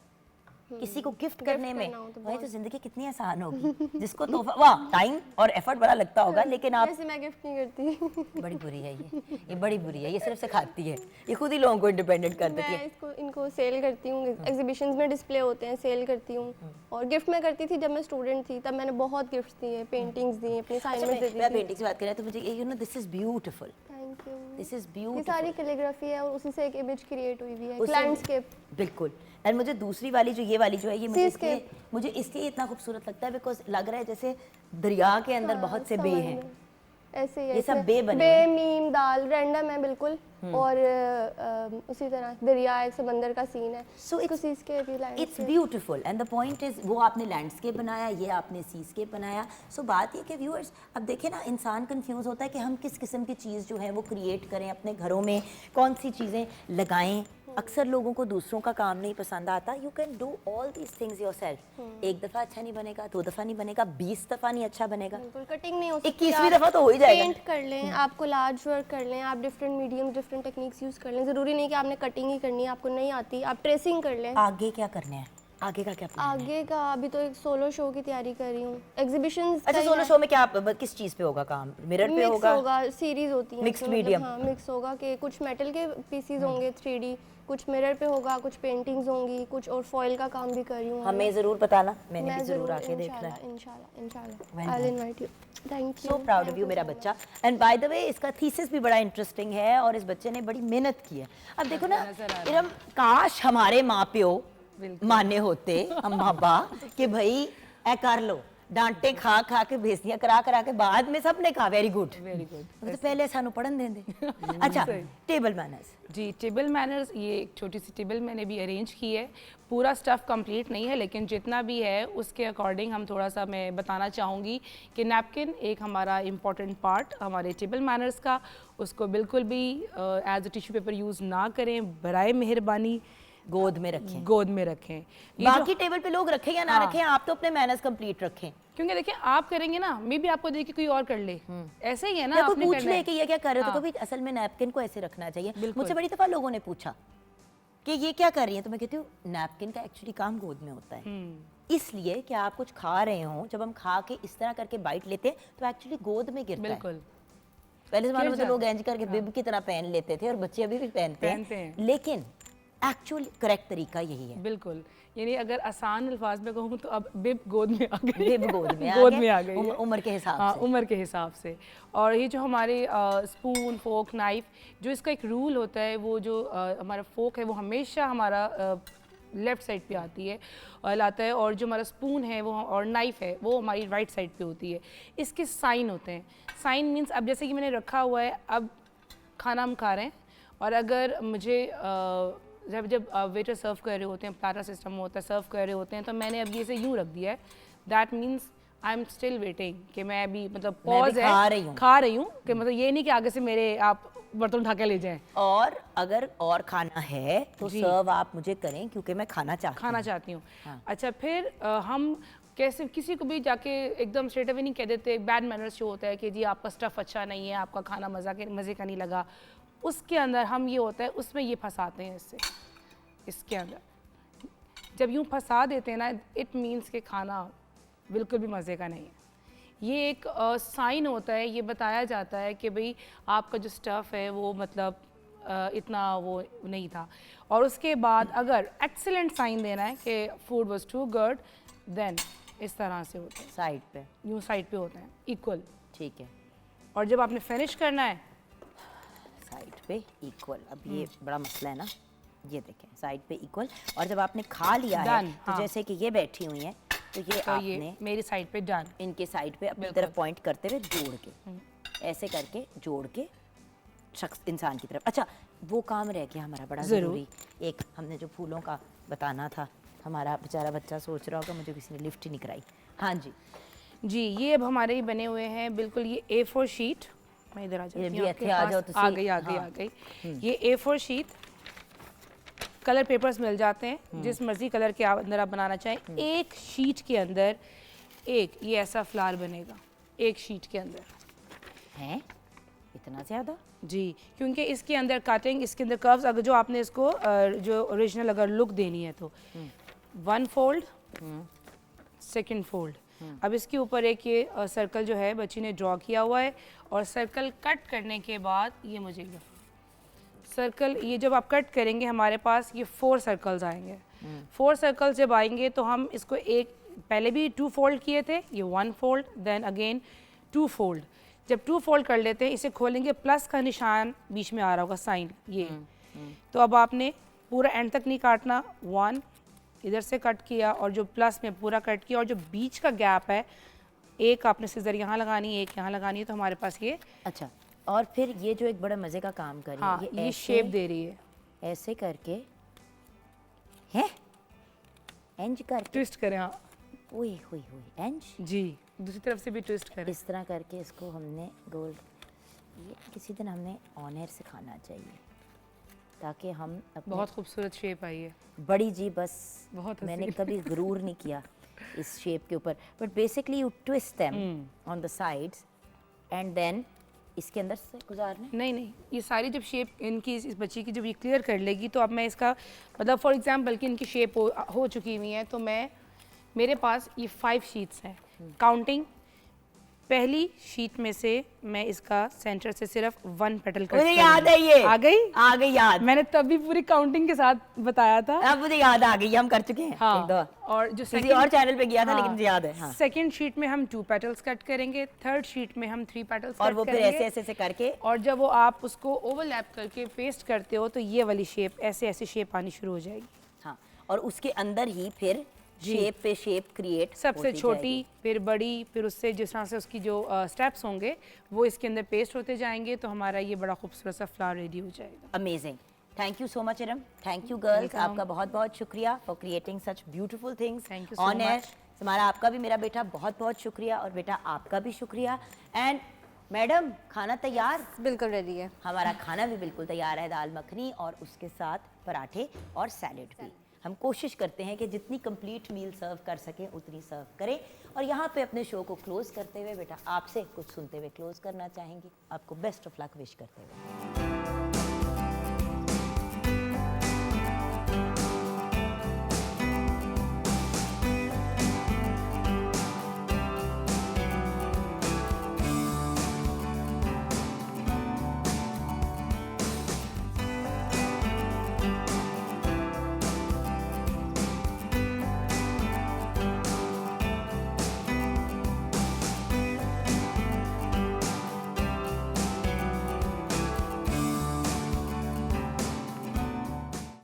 किसी को गिफ्ट करने में भाई तो जिंदगी कितनी आसान होगी। जिसको तोहफा, वाह टाइम और एफर्ट बड़ा लगता होगा, लेकिन आप, वैसे मैं गिफ्ट नहीं करती। बड़ी बुरी है ये बड़ी बुरी है, ये सिर्फ सिखाती है, ये खुद ही लोगों को इंडिपेंडेंट कर देती है। मैं इनको सेल करती हूँ, एग्जीबिशंस में डिस्प्ले होते हैं, सेल करती हूँ। और गिफ्ट मैं करती थी जब मैं स्टूडेंट थी, तब मैंने बहुत गिफ्ट्स दिए, पेंटिंग्स दी, अपनी असाइनमेंट्स दी थी। मैं पेंटिंग की बात करें तो मुझे you know this is beautiful, thank you. This is ये ब्यूटीफुल, सारी कैलीग्राफी है और उसी से एक इमेज क्रिएट हुई हुई है, लैंडस्केप। बिल्कुल। एंड मुझे दूसरी वाली जो ये वाली जो है ये मुझे इसलिए इतना खूबसूरत लगता है बिकॉज लग रहा है जैसे दरिया के अंदर बहुत से बे हैं, ऐसे ही ये सब बे बने बे, मीम, दाल, रैंडम है बिल्कुल। और उसी तरह दरिया, एक समंदर का सीन है, so it's beautiful and the point is वो आपने लैंडस्केप बनाया, ये आपने सीस्केप बनाया। सो बात ये कि व्यूअर्स अब देखें ना, इंसान कंफ्यूज होता है कि हम किस किस्म की चीज़ जो है वो क्रिएट करें अपने घरों में, कौन सी चीज़ें लगाएं। अक्सर लोगों को दूसरों का काम नहीं पसंद आता। You can do all these things yourself. एक दफ़ा अच्छा नहीं बनेगा, 2 दफ़ा नहीं बनेगा, 20 दफ़ा नहीं अच्छा बनेगा, कटिंग नहीं हो सकती, 21वीं दफ़ा तो हो ही जाएगा। पेंट कर लें, आपको लार्ज वर्क कर लें, आप different medium, different techniques use कर लें। ज़रूरी नहीं कि आपने कटिंग ही करनी है, आपको नहीं आती, आप ट्रेसिंग कर लें। आगे क्या करना है, आगे का क्या प्लान है? आगे का अभी तो एक सोलो शो की तैयारी कर रही हूँ, एग्जीबिशंस। अच्छा, सोलो शो में क्या किस चीज़ पे होगा काम? मिरर पे होगा, सीरीज होती है, मिक्स्ड मीडियम। हाँ मिक्स होगा कि कुछ मेटल के पीसीज होंगे 3D, कुछ मिरर पे होगा, कुछ पेंटिंग्स होंगी, कुछ और फॉइल का काम भी कर रही हूँ। हमें ज़रूर बताना, मैंने भी ज़रूर आके देखना है। इंशाल्लाह I will invite you. Thank you, so proud of you मेरा बच्चा। एंड बाय द वे इसका थीसिस भी बड़ा इंटरेस्टिंग है और इस बच्चे ने बड़ी मेहनत की है। अब देखो ना इरम, काश हमारे माँ प्यो माने होते, अम्मा अब्बा, कि भाई ऐ कर लो, डांटे खा खा के बेइज्जतियां करा के बाद में सबने कहा वेरी गुड, तो पहले सानू पढ़न देंदे। अच्छा, टेबल मैनर्स। जी, टेबल मैनर्स, ये एक छोटी सी टेबल मैंने भी अरेंज की है। पूरा स्टफ़ कंप्लीट नहीं है लेकिन जितना भी है उसके अकॉर्डिंग हम थोड़ा सा मैं बताना चाहूँगी कि नैपकिन एक हमारा इम्पॉर्टेंट पार्ट हमारे टेबल मैनर्स का, उसको बिल्कुल भी as a tissue paper use ना करें, बराए मेहरबानी गोद में रखें, गोद में रखें। बाकी टेबल पे लोग रखें या ना रखें, आप तो अपने मैनर्स कंप्लीट रखें, क्योंकि देखिए आप करेंगे ना, मे भी आपको देख के कोई और कर ले, ऐसे ही है ना, या कोई आपने पूछ करना ले है। कि ये क्या कर रहे हो, तो कभी असल में नैपकिन को ऐसे रखना चाहिए। मुझसे बड़ी दफा लोगों ने पूछा कि ये क्या कर रही है, तो मैं कहती हूँ नैपकिन का एक्चुअली काम गोद में होता है, इसलिए कि आप कुछ खा रहे हो, जब हम खा के इस तरह करके बाइट लेते हैं तो एक्चुअली गोद में गिरता है। बिल्कुल, पहले ज़माने में तो लोग एंज करके बिब की तरह पहन लेते थे और बच्चे अभी भी पहनते हैं, लेकिन एक्चुअल करेक्ट तरीका यही है। बिल्कुल, यानी अगर आसान अल्फाज में कहूँ तो अब बिब गोद में आ गई, बिब गोद में आ गोद गए, में आ गई है। उम्र के हिसाब हाँ, से। उम्र के हिसाब से। और ये जो हमारे स्पून, फोक, नाइफ, जो इसका एक रूल होता है, वो जो हमारा फोक है वो हमेशा हमारा लेफ़्ट साइड पे आती है और लाता है, और जो हमारा स्पून है वो और नाइफ है वो हमारी राइट साइड पे होती है। इसके साइन होते हैं। साइन मीन्स अब जैसे कि मैंने रखा हुआ है, अब खाना हम खा रहे हैं, और अगर मुझे जब वेटर सर्व कर रहे होते हैं, प्लाटर सिस्टम होता है, सर्व कर रहे होते हैं, तो मैंने अब ये इसे यूँ रख दिया है, that means I am still waiting, कि मैं अभी मतलब पॉज है, खा रही हूँ, कि मतलब ये नहीं कि आगे से मेरे आप बर्तन उठा के ले जाएं। और अगर और खाना है तो सर्व आप मुझे करें, क्योंकि मैं खाना चाहती हूँ। हाँ। अच्छा, फिर हम कैसे किसी को भी जाके एकदम स्ट्रेट अवे नहीं कह देते। बैड मैनर्स जो होता है कि जी आपका स्टफ़ अच्छा नहीं है, आपका खाना मज़े का नहीं लगा, उसके अंदर हम ये होता है उसमें ये फंसाते हैं इसके अंदर जब यूँ फंसा देते हैं ना, इट मीन्स कि खाना बिल्कुल भी मज़े का नहीं है। ये एक साइन होता है, ये बताया जाता है कि भाई आपका जो स्टफ़ है वो मतलब इतना वो नहीं था। और उसके बाद अगर एक्सीलेंट साइन देना है कि food was too good, then इस तरह से होता है, साइड पे, यूँ साइड पे होते हैं इक्वल। ठीक है। और जब आपने फिनिश करना है साइड पे इक्वल। अब ये बड़ा मसला है ना, ये देखें साइड पे इक्वल। और जब आपने खा लिया है Done, तो हाँ। जैसे कि ये बैठी हुई हैं, तो ये तो आपने ये मेरी साइड पे डन। इनके साइड पे अपनी तरफ पॉइंट करते हुए जोड़ के, ऐसे करके जोड़ के शख्स इंसान की तरफ। अच्छा, वो काम रह गया हमारा बड़ा ज़रूरी, एक हमने जो फूलों का बताना था। हमारा बेचारा बच्चा सोच रहा होगा मुझे किसी ने लिफ्ट ही नहीं कराई। हाँ जी जी, ये अब हमारे ही बने हुए हैं बिल्कुल। ये A4 शीट, मैं इधर आ जाती ये हूँ भी आपके इत्थे आ पास। जाओ आ तुसी। गई हाँ। आ गई। ये A4 शीट, कलर पेपर्स मिल जाते हैं जिस मर्जी कलर के आप अंदर आप बनाना चाहें। एक शीट के अंदर एक ये ऐसा फ्लावर बनेगा, एक शीट के अंदर हैं इतना ज़्यादा। जी, क्योंकि इसके अंदर कटिंग, इसके अंदर कर्व्स, अगर जो आपने इसको जो ओरिजिनल अगर लुक देनी है तो 1 फोल्ड, 2nd फोल्ड। अब इसके ऊपर एक ये सर्कल जो है बच्ची ने ड्रॉ किया हुआ है, और सर्कल कट करने के बाद ये मुझे सर्कल, ये जब आप कट करेंगे हमारे पास ये 4 सर्कल्स आएंगे। 4 सर्कल्स जब आएंगे तो हम इसको एक पहले भी 2 फोल्ड किए थे, ये 1 फोल्ड, देन अगेन 2 फोल्ड। जब 2 फोल्ड कर लेते हैं, इसे खोलेंगे, प्लस का निशान बीच में आ रहा होगा साइन ये। तो अब आपने पूरा एंड तक नहीं काटना, 1 इधर से कट किया और जो प्लस में पूरा कट किया, और जो बीच का गैप है एक आपने सिजर यहाँ लगानी है, एक यहाँ लगानी है, तो हमारे पास ये। अच्छा, और फिर ये जो एक बड़ा मज़े का काम कर रही है, हाँ, ये ऐसे- शेप दे रही है, ऐसे करके है, एंज करके, ट्विस्ट करें। हाँ ओए होए होए, एंज जी, दूसरी तरफ से भी ट्विस्ट करें। इस तरह करके इसको हमने गोल, ये किसी दिन हमने ऑन एयर सिखाना चाहिए, ताकि हम अपने बहुत खूबसूरत शेप आई है। बड़ी जी बस बहुत मैंने हसीन। कभी गुरूर नहीं किया इस शेप के ऊपर, but basically you twist them on the sides and then इसके अंदर से गुजारने। नहीं, ये सारी जब शेप इनकी इस बच्ची की जब ये क्लियर कर लेगी, तो अब मैं इसका मतलब फॉर एग्जांपल कि इनकी शेप हो चुकी हुई है, तो मेरे पास ये 5 शीट्स हैं काउंटिंग। पहली शीट में से मैं इसका सेंटर से सिर्फ 1 पेटल कट मुझे याद है ये, आ गई याद। मैंने तभी पूरी काउंटिंग के साथ बताया था। अब मुझे याद आ गई, हम कर चुके हैं हाँ, एक दो। और जो किसी और चैनल पे गया था, लेकिन मुझे याद है। हाँ। सेकंड शीट में हम 2 पेटल्स कट करेंगे, थर्ड शीट में हम 3 पेटल्स और कट वो फिर करेंगे। ऐसे ऐसे करके, और जब वो आप उसको ओवरलैप करके पेस्ट करते हो, तो ये वाली शेप ऐसे शेप आनी शुरू हो जाएगी। हाँ, और उसके अंदर ही फिर शेप पे शेप क्रिएट, सबसे छोटी, फिर बड़ी, फिर उससे जिस तरह से उसकी जो स्टेप्स होंगे वो इसके अंदर पेस्ट होते जाएंगे, तो हमारा ये बड़ा खूबसूरत सा फ्लावर रेडी हो जाएगा। Amazing, thank you so much Iram, thank you girls, आपका बहुत बहुत शुक्रिया for creating such beautiful things Thank you so on air. much. हमारा आपका भी, मेरा बेटा, बहुत बहुत शुक्रिया, और बेटा आपका भी शुक्रिया। एंड मैडम, खाना तैयार? बिल्कुल रेडी है। हमारा खाना भी बिल्कुल तैयार है, दाल मखनी और उसके साथ पराठे और सैलेड भी। हम कोशिश करते हैं कि जितनी कंप्लीट मील सर्व कर सकें उतनी सर्व करें। और यहाँ पे अपने शो को क्लोज करते हुए बेटा आपसे कुछ सुनते हुए क्लोज करना चाहेंगे, आपको बेस्ट ऑफ लक विश करते हुए।